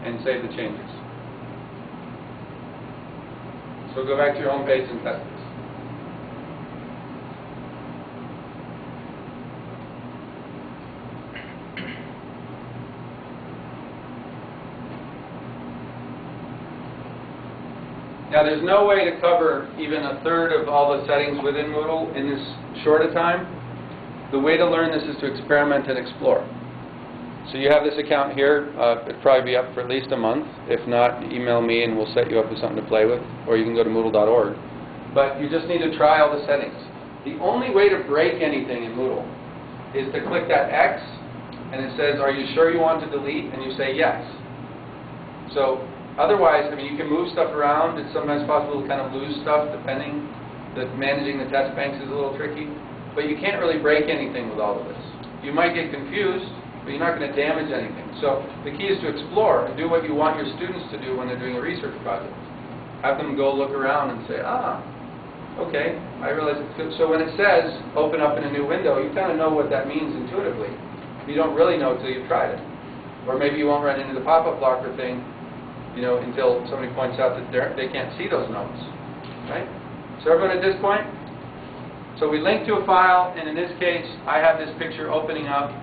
[SPEAKER 1] and save the changes. So go back to your home page and test this. Now there's no way to cover even a third of all the settings within Moodle in this short a time. The way to learn this is to experiment and explore. So you have this account here. It'll probably be up for at least a month. If not, email me and we'll set you up with something to play with. Or you can go to Moodle.org. But you just need to try all the settings. The only way to break anything in Moodle is to click that X and it says, are you sure you want to delete? And you say yes. So otherwise, I mean, you can move stuff around. It's sometimes possible to kind of lose stuff depending that managing the test banks is a little tricky. But you can't really break anything with all of this. You might get confused, but you're not going to damage anything. So the key is to explore and do what you want your students to do when they're doing a research project. Have them go look around and say, okay, I realize it. So when it says open up in a new window, you kind of know what that means intuitively. You don't really know until you've tried it. Or maybe you won't run into the pop-up blocker thing, you know, until somebody points out that they can't see those notes, right? So everyone at this point? So we link to a file, and in this case, I have this picture opening up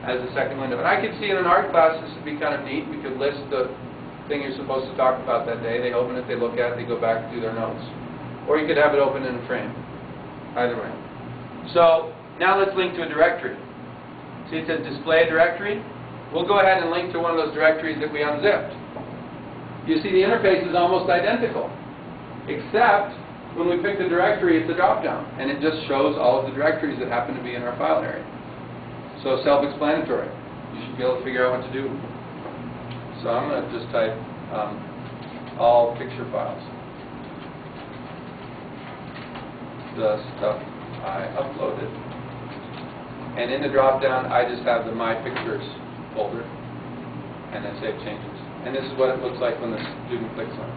[SPEAKER 1] as a second window. And I could see in an art class, this would be kind of neat. We could list the thing you're supposed to talk about that day. They open it, they look at it, they go back, do their notes. Or you could have it open in a frame. Either way. So now let's link to a directory. See, it says display a directory. We'll go ahead and link to one of those directories that we unzipped. You see the interface is almost identical, except when we pick the directory, it's a drop-down, and it just shows all of the directories that happen to be in our file area. So self-explanatory. You should be able to figure out what to do. So I'm going to just type all picture files. The stuff I uploaded. And in the drop-down, I just have the My Pictures folder, and then Save Changes. And this is what it looks like when the student clicks on it.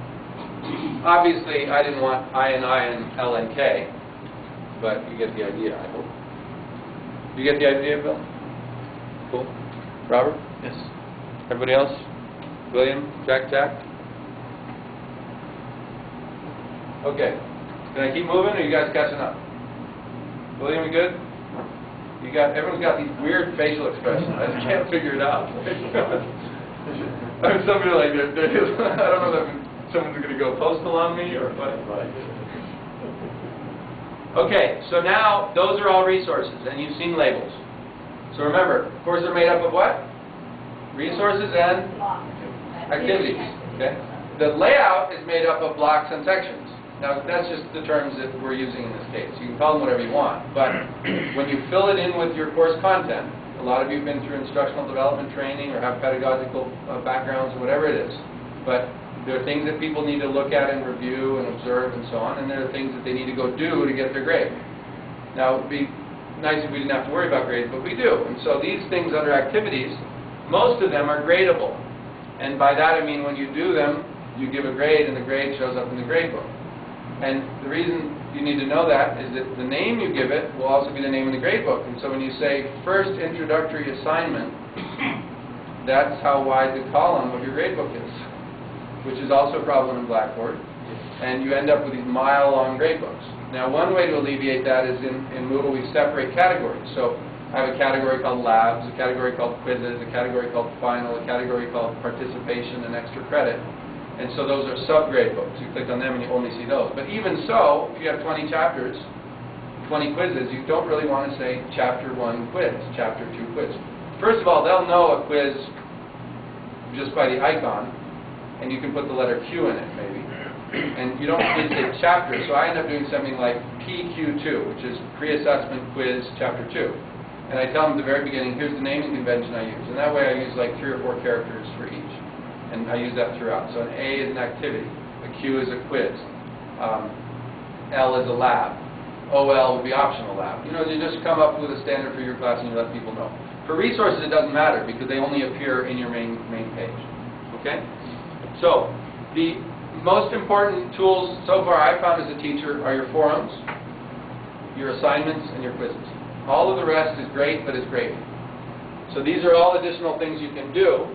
[SPEAKER 1] Obviously, I didn't want INI and LNK, but you get the idea, I hope. You get the idea, Bill? Cool. Robert?
[SPEAKER 4] Yes.
[SPEAKER 1] Everybody else? William? Jack? Okay. Can I keep moving, or are you guys catching up? William, you good? Everyone's got these weird facial expressions. I just can't figure it out. I mean, somebody like, I don't know if someone's going to go postal on me or what. Okay, so now those are all resources, and you've seen labels. So remember, courses are made up of what? Resources and
[SPEAKER 3] Blocks.
[SPEAKER 1] activities. Okay? The layout is made up of blocks and sections. Now, that's just the terms that we're using in this case. You can call them whatever you want, but when you fill it in with your course content, a lot of you have been through instructional development training or have pedagogical backgrounds or whatever it is, but there are things that people need to look at and review and observe and so on, and there are things that they need to go do to get their grade. Now, it would be nice if we didn't have to worry about grades, but we do. And so these things under activities, most of them are gradable. And by that I mean when you do them, you give a grade and the grade shows up in the grade book. And the reason you need to know that is that the name you give it will also be the name in the grade book. And so when you say first introductory assignment, that's how wide the column of your grade book is, which is also a problem in Blackboard. And you end up with these mile-long grade books. Now, one way to alleviate that is in Moodle we separate categories. So I have a category called labs, a category called quizzes, a category called final, a category called participation and extra credit. And so those are sub-grade books. You click on them and you only see those. But even so, if you have 20 chapters, 20 quizzes, you don't really want to say Chapter 1 quiz, Chapter 2 quiz. First of all, they'll know a quiz just by the icon, and you can put the letter Q in it, maybe. And you don't need to say chapter, so I end up doing something like PQ2, which is Pre-Assessment Quiz Chapter 2. And I tell them at the very beginning, here's the naming convention I use. And that way I use like 3 or 4 characters for each. And I use that throughout. So an A is an activity, a Q is a quiz, L is a lab, OL would be optional lab. You know, you just come up with a standard for your class and you let people know. For resources it doesn't matter because they only appear in your main page. Okay? So, the most important tools so far I've found as a teacher are your forums, your assignments, and your quizzes. All of the rest is great, but it's gravy. So these are all additional things you can do.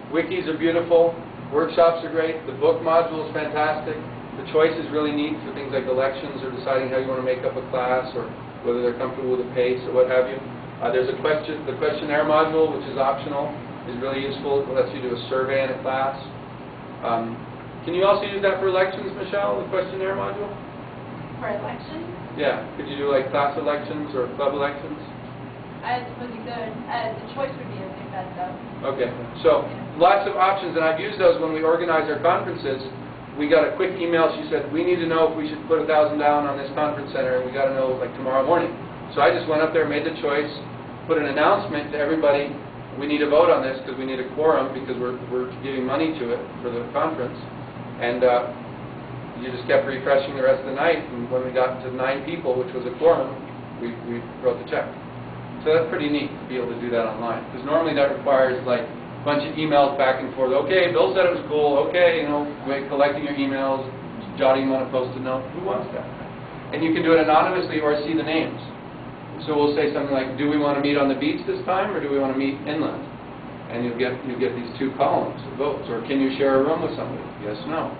[SPEAKER 1] Wikis are beautiful, workshops are great, the book module is fantastic, the choice is really neat for things like elections or deciding how you want to make up a class or whether they're comfortable with the pace or what have you. There's the questionnaire module, which is optional, is really useful. It lets you do a survey in a class. Can you also use that for elections, Michelle, the questionnaire module?
[SPEAKER 3] For elections?
[SPEAKER 1] Yeah. Could you do like class elections or club elections?
[SPEAKER 3] I suppose you could. The choice would be a big bet, though.
[SPEAKER 1] Okay. So lots of options, and I've used those when we organize our conferences. We got a quick email. She said, we need to know if we should put $1,000 down on this conference center, and we got to know like tomorrow morning. So I just went up there, made the choice, put an announcement to everybody. We need to vote on this because we need a quorum because we're giving money to it for the conference. And you just kept refreshing the rest of the night, and when we got to 9 people, which was a quorum, we wrote the check. So that's pretty neat to be able to do that online, because normally that requires like a bunch of emails back and forth. Okay, Bill said it was cool. Okay, you know, collecting your emails, jotting them on a post-it note. Who wants that? And you can do it anonymously or see the names. So we'll say something like, do we want to meet on the beach this time, or do we want to meet inland? And you get these 2 columns of votes. Or can you share a room with somebody? Yes, no.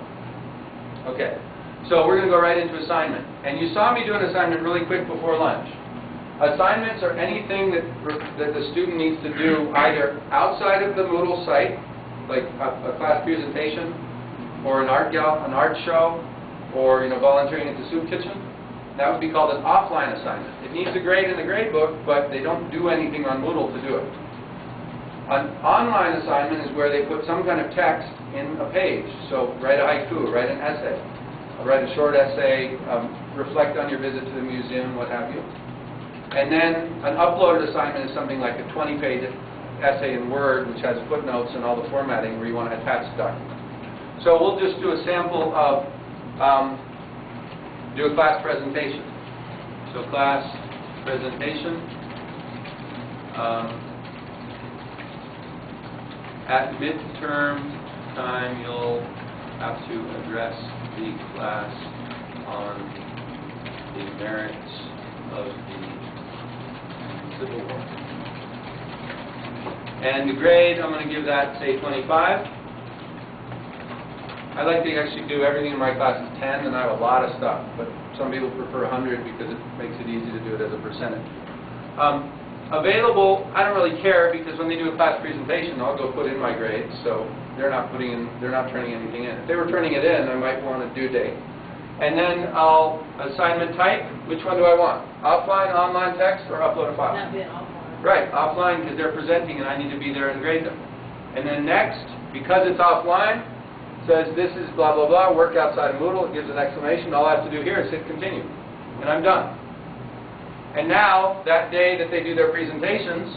[SPEAKER 1] Okay. So we're going to go right into assignment. And you saw me do an assignment really quick before lunch. Assignments are anything that the student needs to do either outside of the Moodle site, like a class presentation, or an art show, or volunteering at the soup kitchen. That would be called an offline assignment. It needs a grade in the grade book, but they don't do anything on Moodle to do it. An online assignment is where they put some kind of text in a page. So write a haiku, write an essay, write a short essay, reflect on your visit to the museum, what have you. And then an uploaded assignment is something like a 20-page essay in Word, which has footnotes and all the formatting where you want to attach the document. So we'll just do a sample of, do a class presentation. So class presentation. At midterm time, you'll have to address the class on the merits of the Civil War. And the grade, I'm going to give that, say, 25. I like to actually do everything in my class is 10, and I have a lot of stuff, but some people prefer 100 because it makes it easy to do it as a percentage. Available, I don't really care because when they do a class presentation, I'll go put in my grades, so they're not turning anything in. If they were turning it in, I might want a due date. And then I'll assignment type. Which one do I want? Offline, online text, or upload a file?
[SPEAKER 3] Not being offline.
[SPEAKER 1] Right, offline because they're presenting and I need to be there and grade them. And then next, because it's offline, says this is blah, blah, blah, work outside of Moodle. It gives an exclamation. All I have to do here is hit continue. And I'm done. And now, that day that they do their presentations,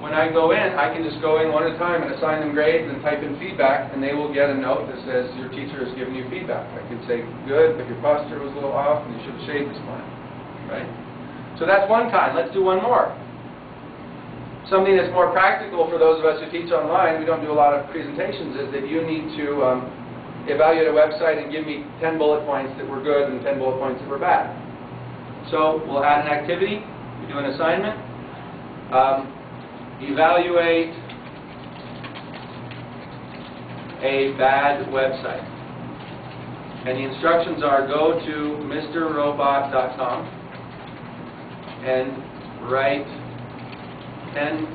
[SPEAKER 1] when I go in, I can just go in one at a time and assign them grades and type in feedback, and they will get a note that says your teacher has given you feedback. I could say, good, but your posture was a little off and you should have shaved this morning. Right? So that's one kind. Let's do one more. Something that's more practical for those of us who teach online, we don't do a lot of presentations, is that you need to evaluate a website and give me 10 bullet points that were good and 10 bullet points that were bad. So we'll add an activity, we do an assignment, evaluate a bad website. And the instructions are go to mrrobot.com and write 10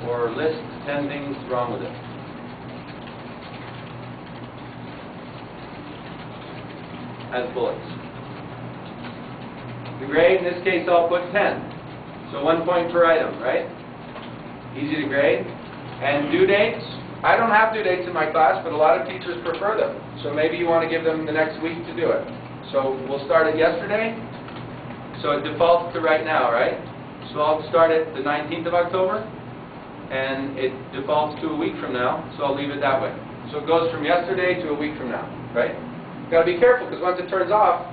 [SPEAKER 1] or list 10 things wrong with it. As bullets. The grade, in this case, I'll put 10. So 1 point per item, right? Easy to grade. And due dates, I don't have due dates in my class, but a lot of teachers prefer them. So maybe you want to give them the next week to do it. So we'll start it yesterday. So it defaults to right now, right? So I'll start it the 19th of October, and it defaults to a week from now, so I'll leave it that way. So it goes from yesterday to a week from now, right? Got to be careful, because once it turns off,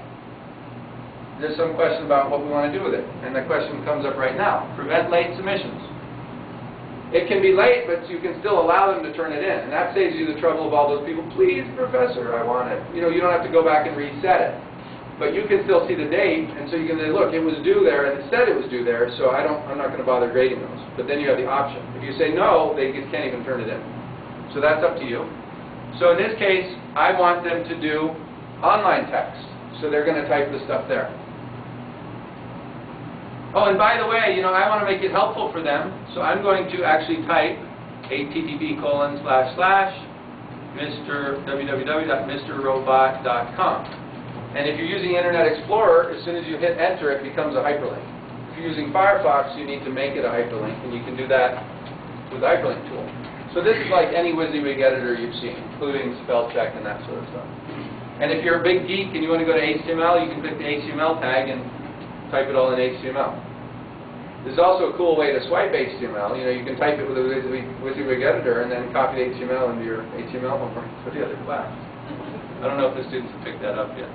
[SPEAKER 1] there's some question about what we want to do with it. And the question comes up right now. Prevent late submissions. It can be late, but you can still allow them to turn it in. And that saves you the trouble of all those people, please, professor, I want it. You know, you don't have to go back and reset it. But you can still see the date, and so you can say, look, it was due there, and it said it was due there, so I'm not going to bother grading those. But then you have the option. If you say no, they just can't even turn it in. So that's up to you. So in this case, I want them to do online text. So they're going to type the stuff there. Oh, and by the way, you know, I want to make it helpful for them, so I'm going to actually type http://www.mrrobot.com. And if you're using Internet Explorer, as soon as you hit enter, it becomes a hyperlink. If you're using Firefox, you need to make it a hyperlink, and you can do that with the hyperlink tool. So this is like any WYSIWYG editor you've seen, including spell check and that sort of stuff. And if you're a big geek and you want to go to HTML, you can click the HTML tag and type it all in HTML. There's also a cool way to swipe HTML. You know, you can type it with a WYSIWYG editor and then copy the HTML into your HTML homework for the other class. I don't know if the students have picked that up yet.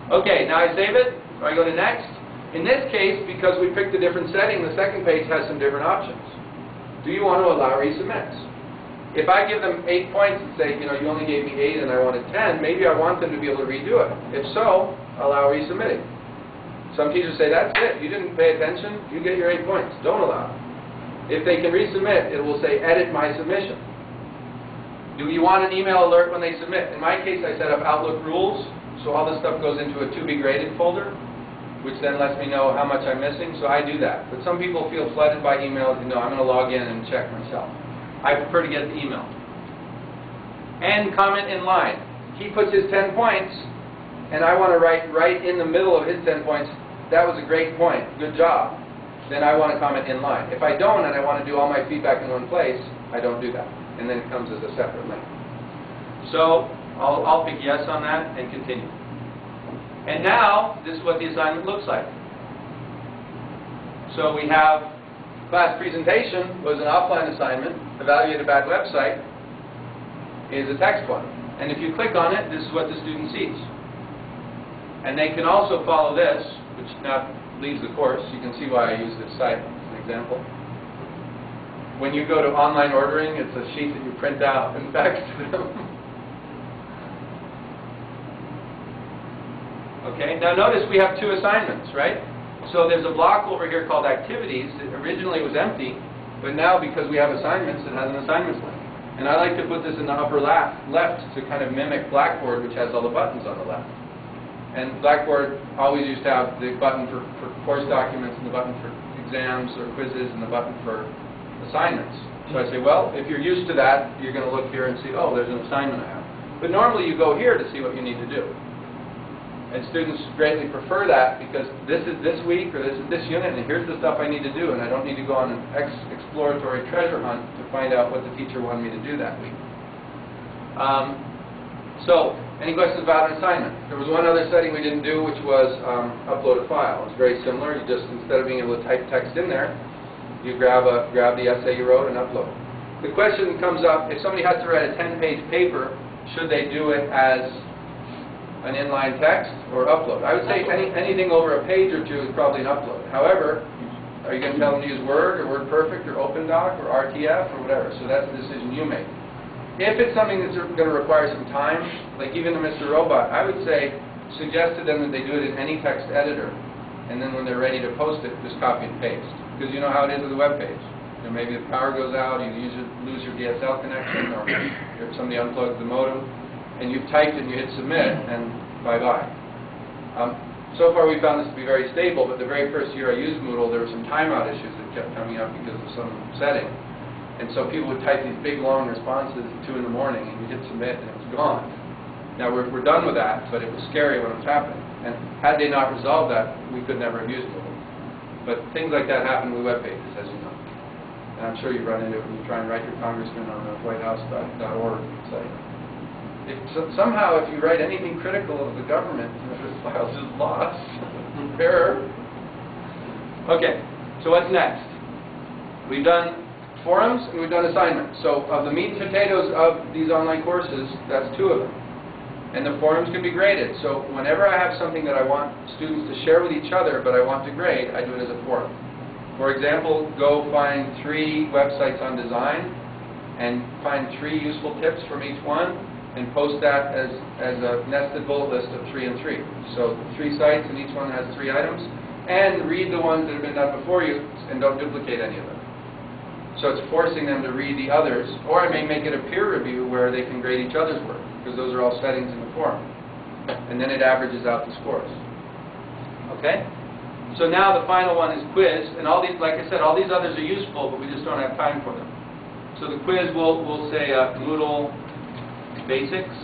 [SPEAKER 1] Okay, now I save it. So I go to next. In this case, because we picked a different setting, the second page has some different options. Do you want to allow resubmits? If I give them 8 points and say, you know, you only gave me 8 and I wanted 10, maybe I want them to be able to redo it. If so, allow resubmitting. Some teachers say, that's it. You didn't pay attention. You get your 8 points. Don't allow it. If they can resubmit, it will say, edit my submission. Do you want an email alert when they submit? In my case, I set up Outlook rules, so all this stuff goes into a to be graded folder, which then lets me know how much I'm missing, so I do that. But some people feel flooded by emails, you know, I'm going to log in and check myself. I prefer to get the email. And comment in line. He puts his 10 points, and I want to write right in the middle of his 10 points, that was a great point, good job. Then I want to comment in line. If I don't and I want to do all my feedback in one place, I don't do that. And then it comes as a separate link. So I'll pick yes on that and continue. And now, this is what the assignment looks like. So we have class presentation was an offline assignment. Evaluate a bad website is a text one. And if you click on it, this is what the student sees. And they can also follow this, which now leaves the course. You can see why I use this site as an example. When you go to online ordering, it's a sheet that you print out and fax to them. Okay, now notice we have 2 assignments, right? So there's a block over here called activities. It originally was empty, but now because we have assignments, it has an assignments link. And I like to put this in the upper left to kind of mimic Blackboard, which has all the buttons on the left. And Blackboard always used to have the button for course documents and the button for exams or quizzes and the button for assignments. So I say, well, if you're used to that, you're going to look here and see, oh, there's an assignment I have. But normally you go here to see what you need to do. And students greatly prefer that because this is this week or this is this unit and here's the stuff I need to do and I don't need to go on an exploratory treasure hunt to find out what the teacher wanted me to do that week. So, any questions about an assignment? There was one other setting we didn't do, which was upload a file. It's very similar. You just, instead of being able to type text in there, you grab the essay you wrote and upload. The question comes up, if somebody has to write a 10-page paper, should they do it as an inline text or upload? I would say anything over a page or two is probably an upload. However, are you going to tell them to use Word or WordPerfect or OpenDoc or RTF or whatever? So that's the decision you make. If it's something that's going to require some time, like even to Mr. Robot, I would say suggest to them that they do it in any text editor, and then when they're ready to post it, just copy and paste. Because you know how it is with a web page. You know, maybe the power goes out, you lose your DSL connection, or if somebody unplugs the modem, and you've typed it and you hit submit, and bye-bye. So far we found this to be very stable, but the very first year I used Moodle, there were some timeout issues that kept coming up because of some setting. And so people would type these big, long responses at 2 in the morning, and you hit submit, and it was gone. Now, we're done with that, but it was scary when it was happening. And had they not resolved that, we could never have used Moodle. But things like that happen with web pages, as you know. And I'm sure you run into it when you try and write your congressman on the whitehouse.org site. Somehow, if you write anything critical of the government, this file's just lost. Error. Okay, so what's next? We've done forums and we've done assignments. So of the meat and potatoes of these online courses, that's 2 of them. And the forums can be graded. So whenever I have something that I want students to share with each other but I want to grade, I do it as a forum. For example, go find 3 websites on design and find 3 useful tips from each one and post that as a nested bullet list of 3 and 3. So 3 sites and each one has 3 items. And read the ones that have been done before you and don't duplicate any of them. So it's forcing them to read the others, or I may make it a peer review where they can grade each other's work, because those are all settings in the forum. And then it averages out the scores. Okay? So now the final one is quiz, and all these, like I said, all these others are useful, but we just don't have time for them. So the quiz will say Moodle Basics.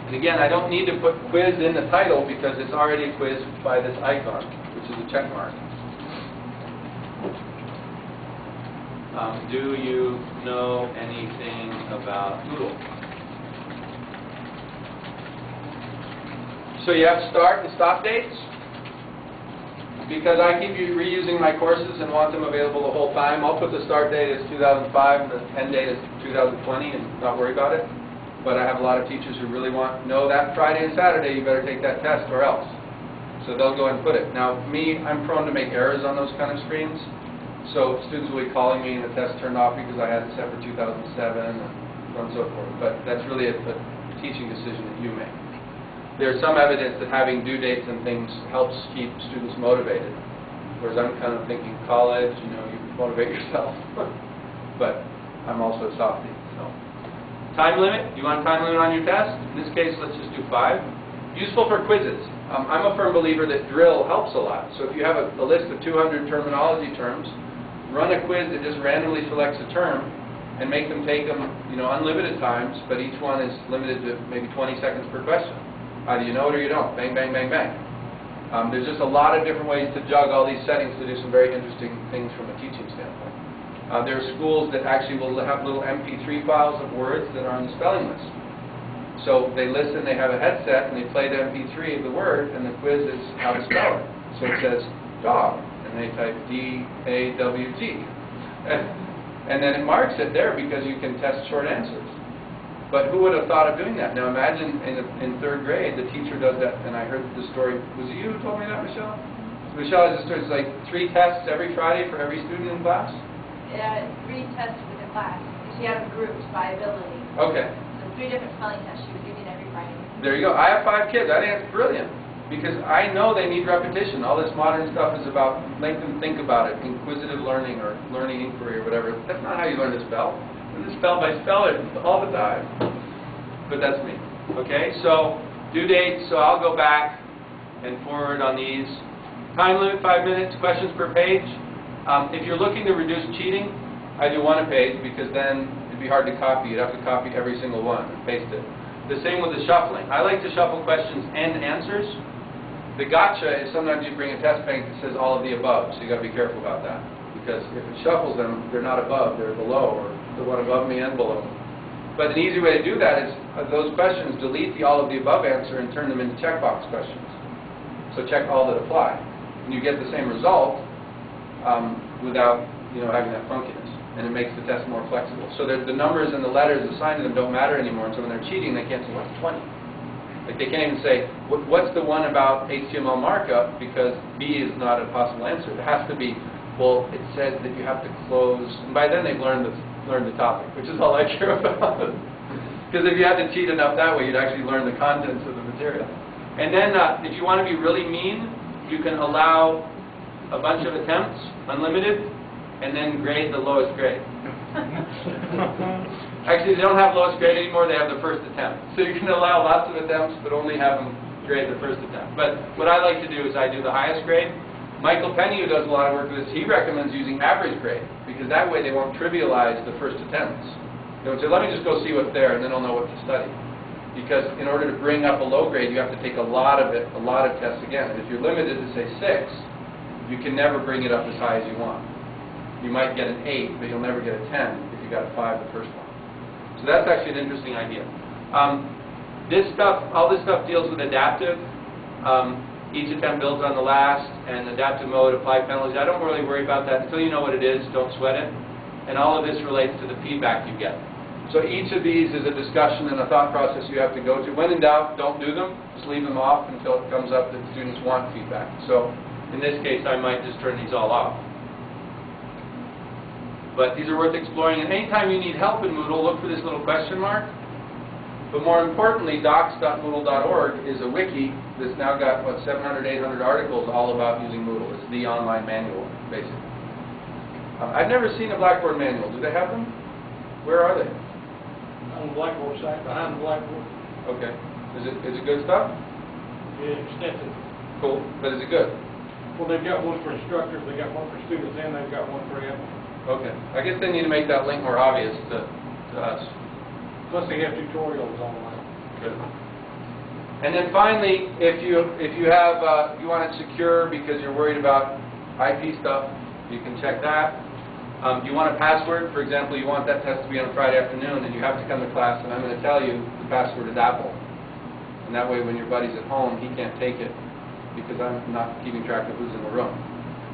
[SPEAKER 1] And again, I don't need to put quiz in the title because it's already a quiz by this icon, which is a check mark. Do you know anything about Moodle? So you have start and stop dates. Because I keep reusing my courses and want them available the whole time, I'll put the start date as 2005 and the end date as 2020 and not worry about it. But I have a lot of teachers who really want, no, that Friday and Saturday you better take that test or else. So they'll go and put it. Now me, I'm prone to make errors on those kind of screens. So students will be calling me and the test turned off because I had it set for 2007 and so on and so forth. But that's really a teaching decision that you make. There's some evidence that having due dates and things helps keep students motivated. Whereas I'm kind of thinking college, you know, you motivate yourself. But I'm also a softie. So. Time limit. You want a time limit on your test? In this case, let's just do 5. Useful for quizzes. I'm a firm believer that drill helps a lot. So if you have a list of 200 terminology terms, run a quiz that just randomly selects a term and make them take them, you know, unlimited times, but each one is limited to maybe 20 seconds per question. Either you know it or you don't. Bang, bang, bang, bang. There's just a lot of different ways to jug all these settings to do some very interesting things from a teaching standpoint. There are schools that actually will have little MP3 files of words that are on the spelling list. So they listen, they have a headset, and they play the MP3 of the word, and the quiz is how to spell it. So it says dog, and they type D-A-W-G. And then it marks it there because you can test short answers. But who would have thought of doing that? Now imagine in 3rd grade, the teacher does that, and I heard the story. Was it you who told me that, Michelle? Michelle has a story. It's like 3 tests every Friday for every student in class?
[SPEAKER 3] Yeah, 3 tests for the class. She had them grouped by ability.
[SPEAKER 1] Okay.
[SPEAKER 3] So 3 different spelling tests she was giving every Friday.
[SPEAKER 1] There you go. I have 5 kids. I think it's brilliant. Because I know they need repetition. All this modern stuff is about make them think about it, inquisitive learning or learning inquiry or whatever. That's not how you learn to spell. You learn to spell by spelling all the time. But that's me. Okay, so due date. So I'll go back and forward on these. Time limit 5 minutes. Questions per page. If you're looking to reduce cheating, I do 1 a page because then it'd be hard to copy. You'd have to copy every single one and paste it. The same with the shuffling. I like to shuffle questions and answers The gotcha is sometimes you bring a test bank that says all of the above, so you got to be careful about that. Because if it shuffles them, they're not above, they're below, or the one above me and below me. But an easy way to do that is those questions, delete the all of the above answer and turn them into checkbox questions. So check all that apply. And you get the same result without having that funkiness. And it makes the test more flexible. So the numbers and the letters assigned to them don't matter anymore. And so when they're cheating, they can't say, what's 20? Like they can't even say, what's the one about HTML markup? Because B is not a possible answer. It has to be, well, it says that you have to close. And by then they've learned the topic, which is all I care about. Because if you had to cheat enough that way, you'd actually learn the contents of the material. And then if you want to be really mean, you can allow a bunch of attempts, unlimited, and then grade the lowest grade. Actually, they don't have lowest grade anymore, they have the first attempt. So you can allow lots of attempts, but only have them grade the first attempt. But what I like to do is I do the highest grade. Michael Penny, who does a lot of work with this, he recommends using average grade, because that way they won't trivialize the first attempts. They won't say, let me just go see what's there, and then I'll know what to study. Because in order to bring up a low grade, you have to take a lot of tests again. And if you're limited to, say, 6, you can never bring it up as high as you want. You might get an 8, but you'll never get a 10 if you got a 5 the first one. So that's actually an interesting idea. All this stuff deals with adaptive. Each attempt builds on the last, and adaptive mode, apply penalties. I don't really worry about that. Until you know what it is, don't sweat it. And all of this relates to the feedback you get. So each of these is a discussion and a thought process you have to go to. When in doubt, don't do them. Just leave them off until it comes up that students want feedback. So in this case, I might just turn these all off. But these are worth exploring. And anytime you need help in Moodle, look for this little question mark. But more importantly, docs.moodle.org is a wiki that's now got, 700, 800 articles all about using Moodle. It's the online manual, basically. I've never seen a Blackboard Manual. Do they have them? Where are they?
[SPEAKER 5] On the Blackboard site, behind the Blackboard.
[SPEAKER 1] Okay. Is it good stuff?
[SPEAKER 5] Yeah, extensive.
[SPEAKER 1] Cool. But is it good?
[SPEAKER 5] Well, they've got one for instructors, they've got one for students, and they've got one for admin.
[SPEAKER 1] Okay. I guess they need to make that link more obvious to us.
[SPEAKER 5] Plus, they have tutorials online.
[SPEAKER 1] Good. And then finally, if you want it secure because you're worried about IP stuff, you can check that. You want a password, for example, you want that test to be on Friday afternoon, and you have to come to class, and I'm going to tell you the password is Apple. And that way, when your buddy's at home, he can't take it because I'm not keeping track of who's in the room.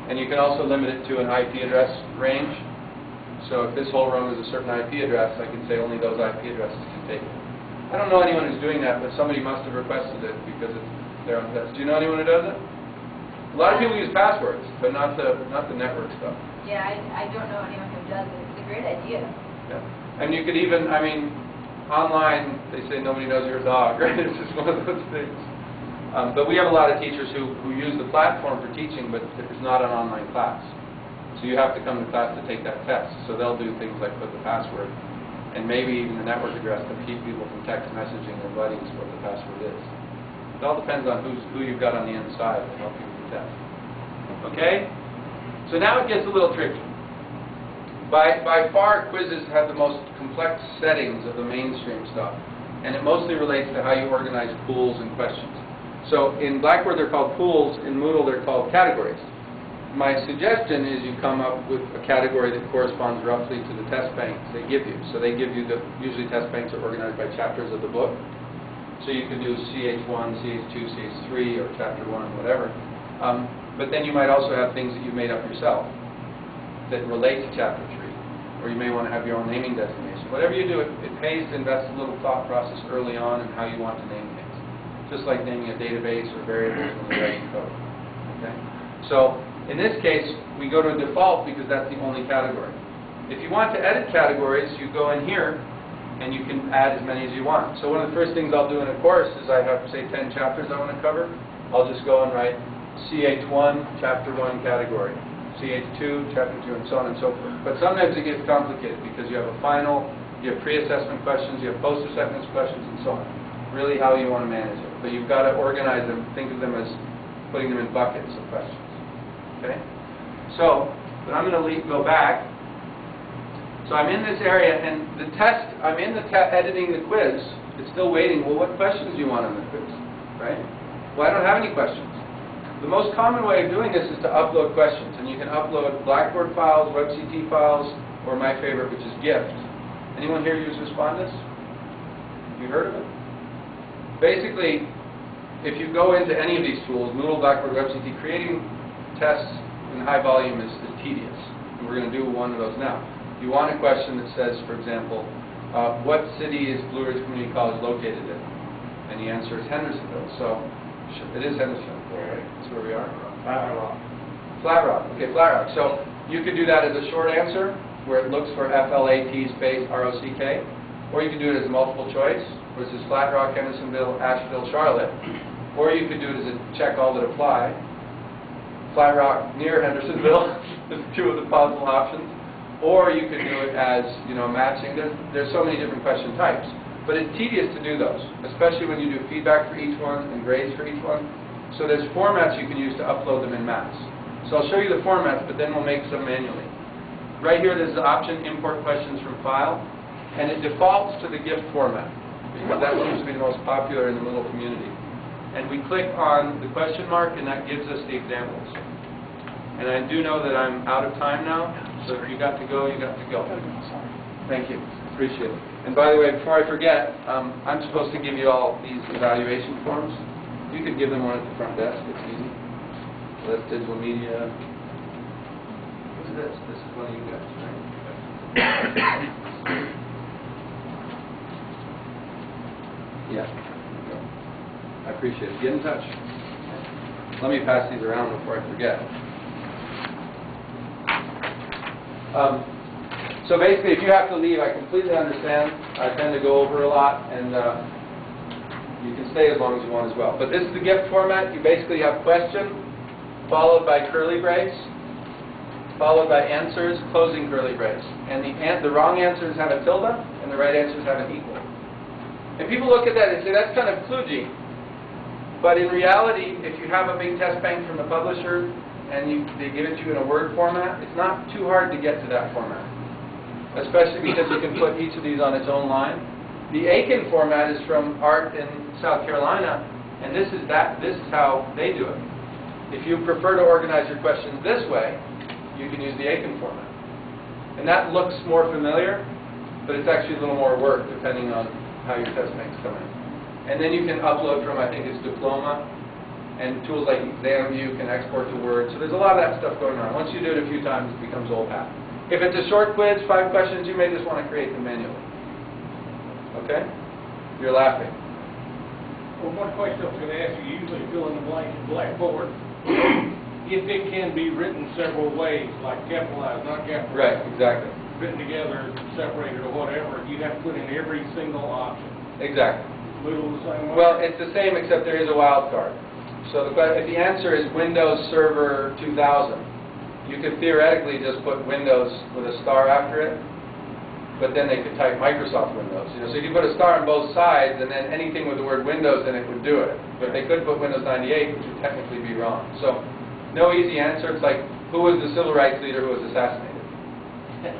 [SPEAKER 1] And you can also limit it to an IP address range. So if this whole room is a certain IP address, I can say only those IP addresses can take it. I don't know anyone who's doing that, but somebody must have requested it because it's there on the test. Do you know anyone who does it? A lot of people use passwords, but not the network stuff.
[SPEAKER 3] Yeah, I don't know anyone who does it. It's a great idea.
[SPEAKER 1] Yeah. And you could even, online, they say nobody knows your dog, right? It's just one of those things. But we have a lot of teachers who use the platform for teaching, but it's not an online class. So you have to come to class to take that test. So they'll do things like put the password, and maybe even the network address to keep people from text messaging their buddies what the password is. It all depends on who you've got on the inside to help you with the test. Okay? So now it gets a little tricky. By far, quizzes have the most complex settings of the mainstream stuff. And it mostly relates to how you organize pools and questions. So in Blackboard they're called pools, in Moodle they're called categories. My suggestion is you come up with a category that corresponds roughly to the test banks they give you. So they give you usually test banks are organized by chapters of the book. So you can do CH1, CH2, CH3, or chapter 1, whatever. But then you might also have things that you've made up yourself that relate to chapter 3. Or you may want to have your own naming designation. Whatever you do, it pays to invest a little thought process early on in how you want to name things. Just like naming a database or variables when you're writing code. Okay? So in this case, we go to a default because that's the only category. If you want to edit categories, you go in here and you can add as many as you want. So one of the first things I'll do in a course is I have, say, 10 chapters I want to cover. I'll just go and write CH1, Chapter 1 category, CH2, Chapter 2, and so on and so forth. But sometimes it gets complicated because you have a final, you have pre-assessment questions, you have post-assessment questions, and so on. Really how you want to manage it. But you've got to organize them, think of them as putting them in buckets of questions. Okay? So, but I'm going to go back. So I'm in this area, and the test, I'm in the editing the quiz. It's still waiting. Well, what questions do you want on the quiz? Right? Well, I don't have any questions. The most common way of doing this is to upload questions, and you can upload Blackboard files, WebCT files, or my favorite, which is GIFT. Anyone here use Respondus? You heard of it? Basically, if you go into any of these tools, Moodle, Blackboard, WebCT, creating tests in high volume is tedious. And we're going to do one of those now. You want a question that says, for example, what city is Blue Ridge Community College located in? And the answer is Hendersonville. So it is Hendersonville. Right? That's where we are.
[SPEAKER 5] Flat Rock.
[SPEAKER 1] Flat Rock. Okay, Flat Rock. So you could do that as a short answer, where it looks for FLAT space ROCK, or you could do it as a multiple choice, which is Flat Rock, Hendersonville, Asheville, Charlotte, or you could do it as a check all that apply. Flat Rock near Hendersonville is two of the possible options, or you could do it as, you know, matching. There's so many different question types, but it's tedious to do those, especially when you do feedback for each one and grades for each one. So there's formats you can use to upload them in mass. So I'll show you the formats, but then we'll make some manually. Right here, there's the option import questions from file, and it defaults to the GIFT format, because that seems to be the most popular in the Moodle community. And we click on the question mark, and that gives us the examples. And I do know that I'm out of time now, so if you got to go, you got to go. Thank you. Appreciate it. And by the way, before I forget, I'm supposed to give you all these evaluation forms. You could give them one at the front desk. It's easy. So that's digital media. What's this? This is one of you guys, right? Yeah. I appreciate it. Get in touch. Let me pass these around before I forget. So basically, if you have to leave, I completely understand. I tend to go over a lot, and you can stay as long as you want as well. But this is the GIFT format. You basically have question, followed by curly brace, followed by answers, closing curly brace. And the wrong answers have a tilde, and the right answers have an equal. And people look at that and say, that's kind of kludgy. But in reality, if you have a big test bank from the publisher, and they give it to you in a Word format, it's not too hard to get to that format. Especially because you can put each of these on its own line. The Aiken format is from Art in South Carolina, and this is how they do it. If you prefer to organize your questions this way, you can use the Aiken format. And that looks more familiar, but it's actually a little more work depending on how your test banks come in. And then you can upload from, I think it's Diploma, and tools like ExamView can export to Word. So there's a lot of that stuff going on. Once you do it a few times, it becomes old hat. If it's a short quiz, 5 questions, you may just want to create them manually. Okay? You're laughing.
[SPEAKER 5] Well, one question I was going to ask you, usually fill in the blank in Blackboard. If it can be written several ways, like capitalized, not capitalized.
[SPEAKER 1] Right, exactly.
[SPEAKER 5] Written together, separated, or whatever, you have to put in every single option.
[SPEAKER 1] Exactly.
[SPEAKER 5] Moodle the same way?
[SPEAKER 1] Well, it's the same, except there is a wild card. So if the answer is Windows Server 2000, you could theoretically just put Windows with a star after it, but then they could type Microsoft Windows. You know, so you could put a star on both sides, and then anything with the word Windows in it would do it. But they could put Windows 98, which would technically be wrong. So no easy answer. It's like, who was the civil rights leader who was assassinated?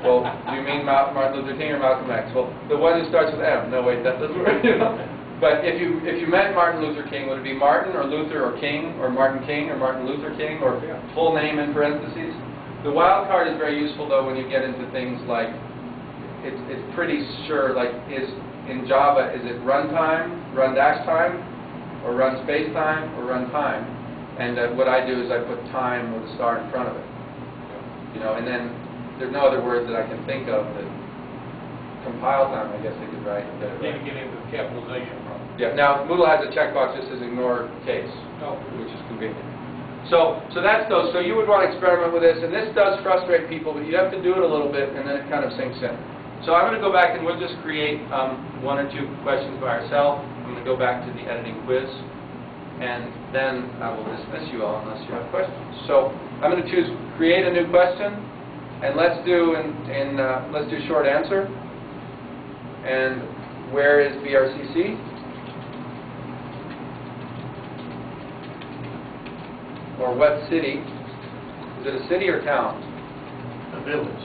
[SPEAKER 1] Well, do you mean Martin Luther King or Malcolm X? Well, the one who starts with M. No, wait, that doesn't work. You know? But if you meant Martin Luther King, would it be Martin or Luther or King or Martin King or Martin Luther King or full name in parentheses? The wild card is very useful though when you get into things like it's pretty sure, like in Java, is it runtime, run dash time, or run space time, or run time? And what I do is I put time with a star in front of it. You know, and then there's no other words that I can think of that compile time, I guess they could write.
[SPEAKER 5] Then you get into the capitalization problem.
[SPEAKER 1] Yeah. Now Moodle has a checkbox that says ignore case, which is convenient. So that's those. So you would want to experiment with this, and this does frustrate people, but you have to do it a little bit, and then it kind of sinks in. So I'm going to go back and we'll just create 1 or 2 questions by ourselves. I'm going to go back to the editing quiz, and then I will dismiss you all unless you have questions. So I'm going to choose create a new question, and let's do let's do short answer. And where is BRCC? Or what city? Is it a city or town?
[SPEAKER 5] A village.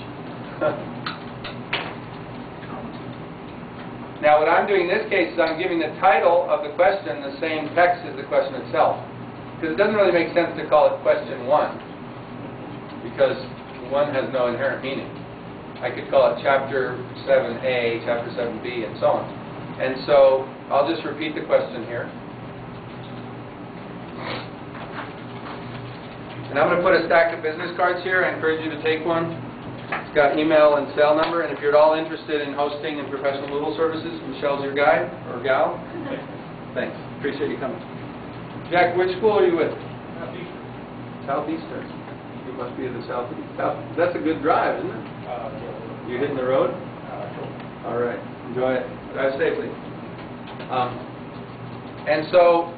[SPEAKER 1] Now what I'm doing in this case is I'm giving the title of the question the same text as the question itself. because it doesn't really make sense to call it question 1, because 1 has no inherent meaning. I could call it chapter 7A, chapter 7B, and so on. And so I'll just repeat the question here. And I'm going to put a stack of business cards here. I encourage you to take one. It's got email and cell number, and if you're at all interested in hosting and professional Moodle services, Michelle's your guy, or gal. Thanks. Appreciate you coming. Jack, which school are you with?
[SPEAKER 5] Southeastern.
[SPEAKER 1] Southeastern. You must be in the southeast. That's a good drive, isn't it? You hitting the road?
[SPEAKER 5] Sure.
[SPEAKER 1] All right. Enjoy it. Drive safely. And so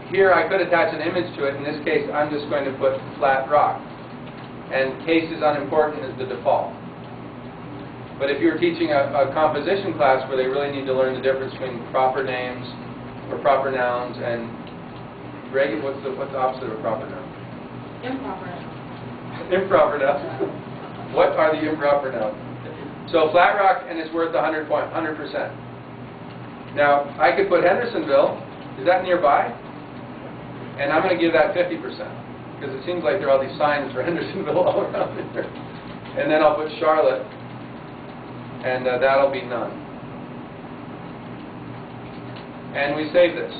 [SPEAKER 1] here I could attach an image to it. In this case, I'm just going to put flat rock. And case is unimportant is the default. But if you're teaching a composition class where they really need to learn the difference between proper names or proper nouns and what's the opposite of a proper noun?
[SPEAKER 3] Improper.
[SPEAKER 1] Improper nouns. What are the improper nouns? So flat rock, and it's worth 100%. Now, I could put Hendersonville. Is that nearby? And I'm going to give that 50%, because it seems like there are all these signs for Hendersonville all around there. And then I'll put Charlotte, and that'll be none. And we save this.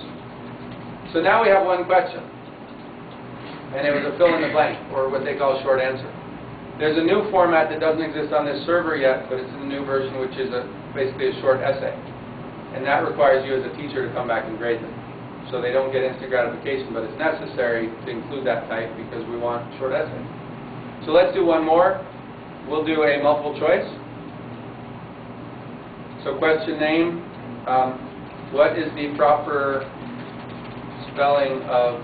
[SPEAKER 1] So now we have one question. And it was a fill in the blank, or what they call a short answer. There's a new format that doesn't exist on this server yet, but it's in the new version, which is basically a short essay. And that requires you as a teacher to come back and grade them. So they don't get instant gratification, but it's necessary to include that type because we want short essay. So let's do one more. We'll do a multiple choice. So question name, what is the proper spelling of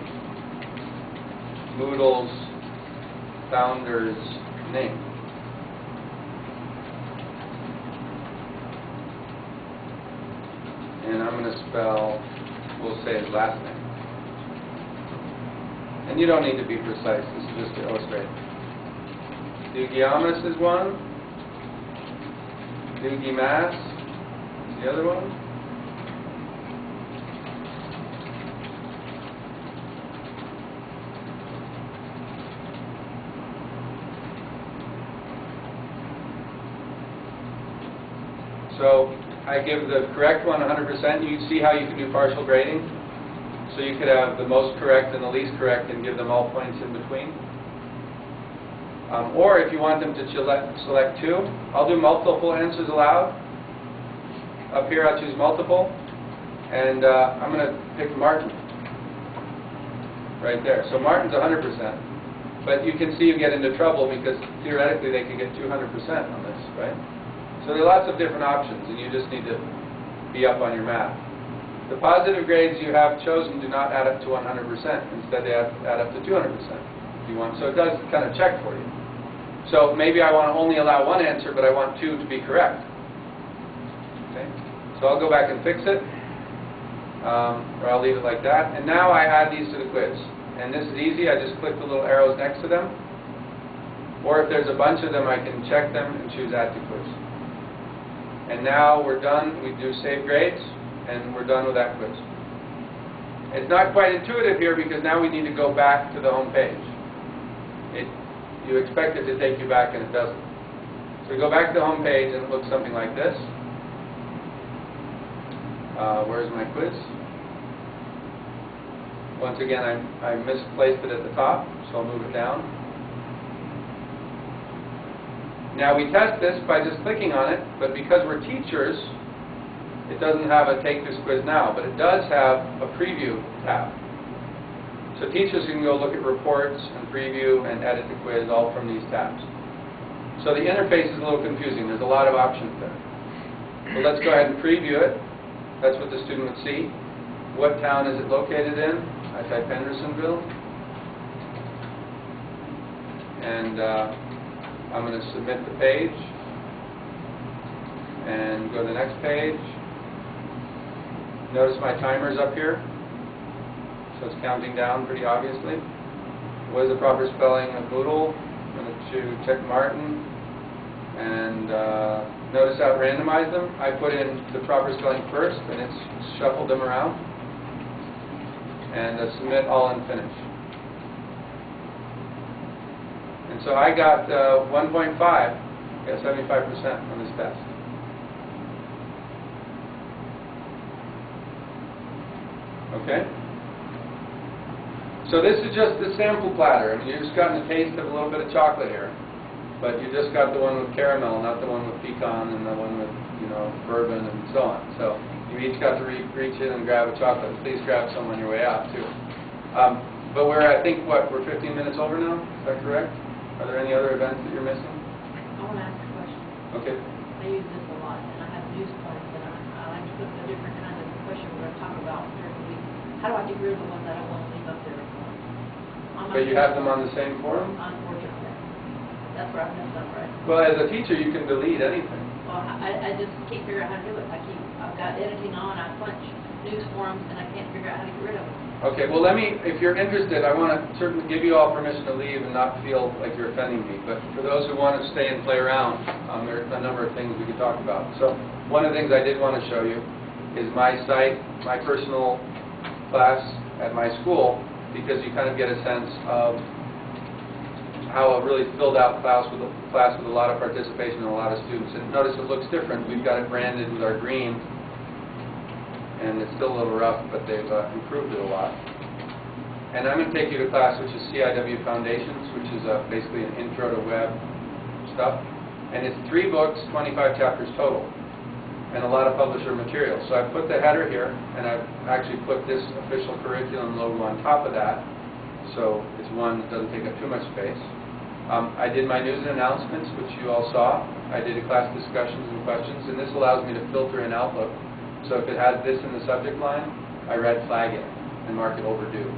[SPEAKER 1] Moodle's founder's name? And I'm going to spell, we'll say his last name. And you don't need to be precise, this is just to illustrate. Dugiamas is one. Dugimas is the other one. So I give the correct one 100%. You see how you can do partial grading? So you could have the most correct and the least correct and give them all points in between. Or if you want them to select 2, I'll do multiple answers allowed. Up here I'll choose multiple. And I'm going to pick Martin. Right there. So Martin's 100%. But you can see you get into trouble because theoretically they could get 200% on this, right? So there are lots of different options, and you just need to be up on your math. The positive grades you have chosen do not add up to 100%. Instead, they add up to 200% if you want. So it does kind of check for you. So maybe I want to only allow one answer, but I want 2 to be correct. Okay? So I'll go back and fix it, or I'll leave it like that. And now I add these to the quiz. And this is easy. I just click the little arrows next to them. Or if there's a bunch of them, I can check them and choose Add to Quiz. And now we're done. We do save grades, and we're done with that quiz. It's not quite intuitive here because now we need to go back to the home page. You expect it to take you back, and it doesn't. So we go back to the home page, and it looks something like this. Where's my quiz? Once again, I misplaced it at the top, so I'll move it down. Now we test this by just clicking on it, but because we're teachers, it doesn't have a Take This Quiz Now, but it does have a Preview tab. So teachers can go look at reports and preview and edit the quiz all from these tabs. So the interface is a little confusing. There's a lot of options there. So let's go ahead and preview it. That's what the student would see. What town is it located in? I type Hendersonville. And I'm going to submit the page and go to the next page. Notice my timer's up here, so it's counting down pretty obviously. What is the proper spelling of Moodle? I'm going to check Martin, and notice how it randomized them. I put in the proper spelling first, and it's shuffled them around. and submit all and finish. And so I got 1.5, got 75% on this test. Okay? So this is just the sample platter. I mean, you've just gotten a taste of a little bit of chocolate here. But you just got the one with caramel, not the one with pecan and the one with, bourbon and so on. So you each got to reach in and grab a chocolate. Please grab some on your way out, too. But we're, I think, we're 15 minutes over now? Is that correct? Are there any other events that you're missing?
[SPEAKER 6] I want to ask a question.
[SPEAKER 1] Okay.
[SPEAKER 6] I use this a lot, and I have news points, and I like to put a different kind of question we're going to talk about during the week. How do I get rid of the ones I don't want to leave up there?
[SPEAKER 1] But you have them on the same forum?
[SPEAKER 6] Unfortunately. That's where I've messed up, right?
[SPEAKER 1] Well, as a teacher, you can delete anything.
[SPEAKER 6] Well, I just can't figure out how to do it. I've got editing on, I punch news forums, and I can't figure out how to get rid of them.
[SPEAKER 1] Okay, well if you're interested, I want to certainly give you all permission to leave and not feel like you're offending me. But for those who want to stay and play around, there are a number of things we could talk about. So one of the things I did want to show you is my site, my personal class at my school, because you kind of get a sense of how a really filled out class with a lot of participation and a lot of students. And notice it looks different. We've got it branded with our green, and it's still a little rough, but they've improved it a lot. And I'm going to take you to class which is CIW Foundations, which is basically an intro to web stuff. And it's 3 books, 25 chapters total, and a lot of publisher material. So I've put the header here, and I've actually put this official curriculum logo on top of that, so it's one that doesn't take up too much space. I did my news and announcements, which you all saw. I did a class discussions and questions, and this allows me to filter in Outlook. So if it has this in the subject line, I red flag it and mark it overdue.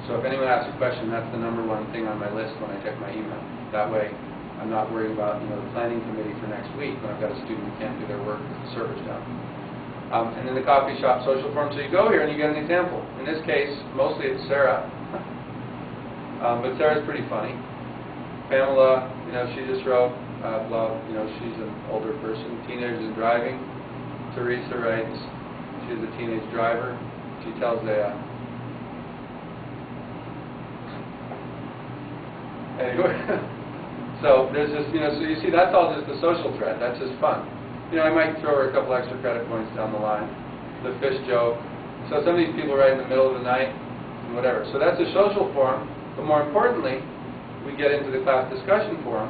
[SPEAKER 1] So if anyone asks a question, that's the #1 thing on my list when I check my email. That way, I'm not worried about the planning committee for next week when I've got a student who can't do their work because the server's down. And then the coffee shop social forum. So you go here and you get an example. In this case, mostly it's Sarah, but Sarah's pretty funny. Pamela, she just wrote, she's an older person. Teenagers driving. Teresa writes, she's a teenage driver. She tells anyway. So there's just, so you see that's all just the social thread. That's just fun. I might throw her a couple extra credit points down the line. The fish joke. So some of these people write in the middle of the night and whatever. So that's a social forum. But more importantly, we get into the class discussion forum.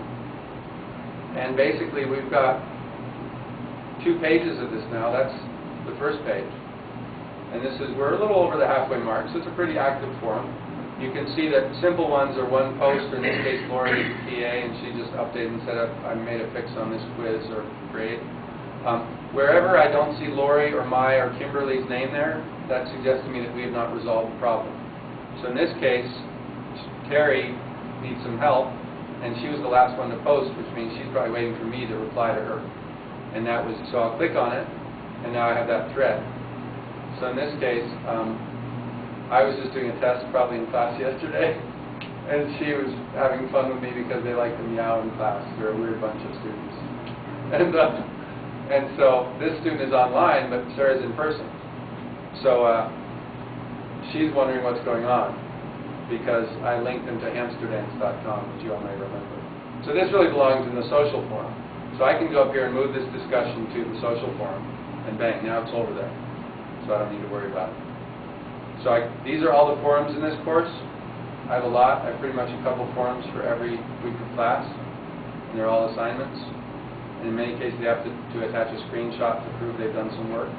[SPEAKER 1] And basically we've got 2 pages of this now. That's the first page. And we're a little over the halfway mark, so it's a pretty active forum. You can see that simple ones are one post, or in this case Lori is the PA, and she just updated and said, I made a fix on this quiz, or great. Wherever I don't see Lori or Mai or Kimberly's name there, that suggests to me that we have not resolved the problem. So in this case, Terry needs some help, and she was the last one to post, which means she's probably waiting for me to reply to her. And that was, so I'll click on it, and now I have that thread. So in this case, I was just doing a test probably in class yesterday, and she was having fun with me because they like to meow in class. They're a weird bunch of students. And so this student is online, but Sarah's in person. So she's wondering what's going on, because I linked them to hamsterdance.com, which you all may remember. So this really belongs in the social forum. So I can go up here and move this discussion to the social forum, and bang, now it's over there. So I don't need to worry about it. So these are all the forums in this course. I have a lot. I have pretty much a couple forums for every week of class, and they're all assignments. And in many cases, they have to attach a screenshot to prove they've done some work,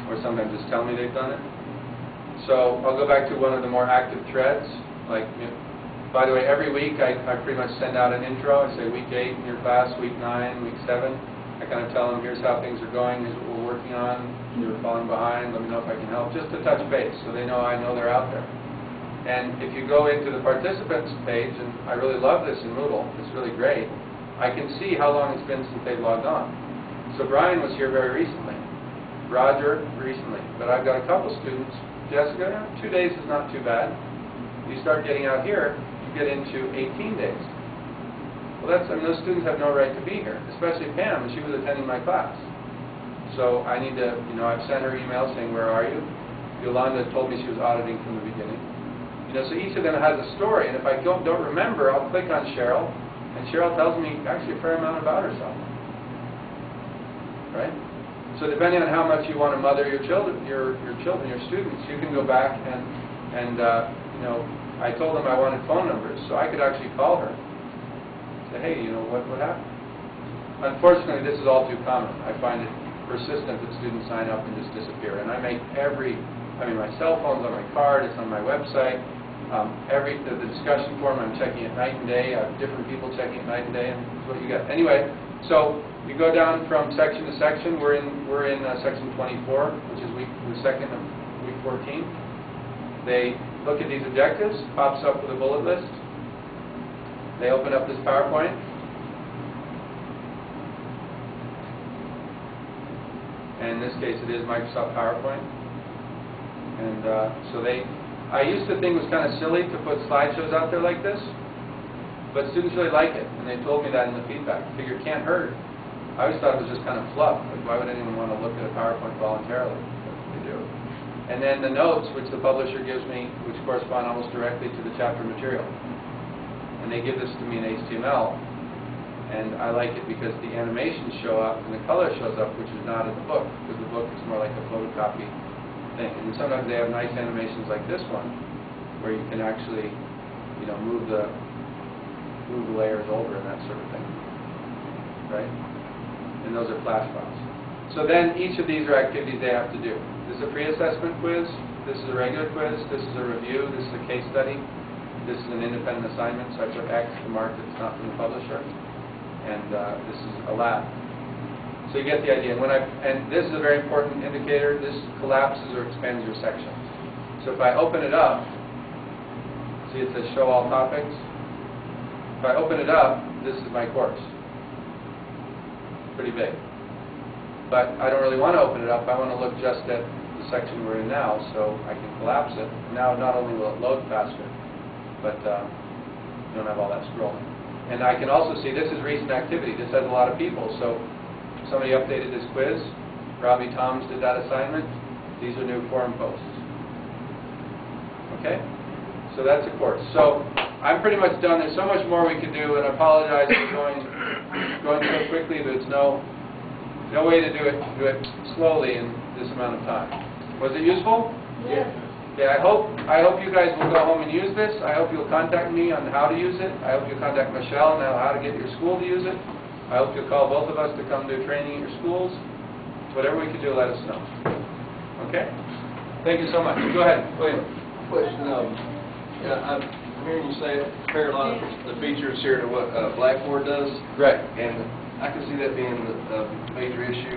[SPEAKER 1] or sometimes just tell me they've done it. So I'll go back to one of the more active threads. By the way, every week I pretty much send out an intro. I say week 8 in your class, week 9, week 7. I kind of tell them, here's how things are going, here's what we're working on, you're falling behind, let me know if I can help, just to touch base so they know I know they're out there. And if you go into the participants page, and I really love this in Moodle, it's really great, I can see how long it's been since they've logged on. So Brian was here very recently, Roger recently, but I've got a couple students. Jessica, 2 days is not too bad. You start getting out here, you get into 18 days. Well, those students have no right to be here, especially Pam. She was attending my class. So I need to, I've sent her emails saying, where are you? Yolanda told me she was auditing from the beginning. You know, so each of them has a story, and if I don't remember, I'll click on Cheryl, and Cheryl tells me actually a fair amount about herself. Right? So depending on how much you want to mother your children, your students, you can go back and you know, I told them I wanted phone numbers, so I could actually call her. Say, hey, you know, what happened? Unfortunately, this is all too common. I find it persistent that students sign up and just disappear. And I make my cell phone's on my card, it's on my website. The discussion forum, I'm checking it night and day. I have different people checking it night and day, and that's what you get. Anyway, so you go down from section to section. We're in section 24, which is the second of week 14. They look at these objectives, pops up with a bullet list. They open up this PowerPoint. And in this case, it is Microsoft PowerPoint. And I used to think it was kind of silly to put slideshows out there like this, but students really like it, and they told me that in the feedback. I figure it can't hurt. I always thought it was just kind of fluff. Like, why would anyone want to look at a PowerPoint voluntarily? But they do. And then the notes, which the publisher gives me, which correspond almost directly to the chapter material. And they give this to me in HTML, and I like it because the animations show up and the color shows up, which is not in the book, because the book is more like a photocopy thing. And sometimes they have nice animations like this one, where you can actually, you know, move the layers over and that sort of thing, right? And those are flash files. So then each of these are activities they have to do. This is a pre-assessment quiz. This is a regular quiz. This is a review. This is a case study. This is an independent assignment, so I put X to mark that it's not from the publisher. And this is a lab. So you get the idea. And this is a very important indicator. This collapses or expands your section. So if I open it up, see it says show all topics. If I open it up, this is my course. Pretty big. But I don't really want to open it up. I want to look just at the section we're in now, so I can collapse it. Now not only will it load faster, but you don't have all that scrolling. And I can also see this is recent activity. This has a lot of people. So somebody updated this quiz. Robbie Toms did that assignment. These are new forum posts. Okay? So that's a course. So I'm pretty much done. There's so much more we could do, and I apologize for going so quickly. There's no way to do it slowly in this amount of time. Was it useful?
[SPEAKER 3] Yes.
[SPEAKER 1] Okay, I hope you guys will go home and use this. I hope you'll contact me on how to use it. I hope you'll contact Michelle on how to get your school to use it. I hope you'll call both of us to come do training at your schools. Whatever we can do, let us know. Okay? Thank you so much. Go ahead, William.
[SPEAKER 7] Question, I'm hearing you say compare a lot of the features here to what Blackboard does.
[SPEAKER 1] Right.
[SPEAKER 7] And I can see that being a major issue.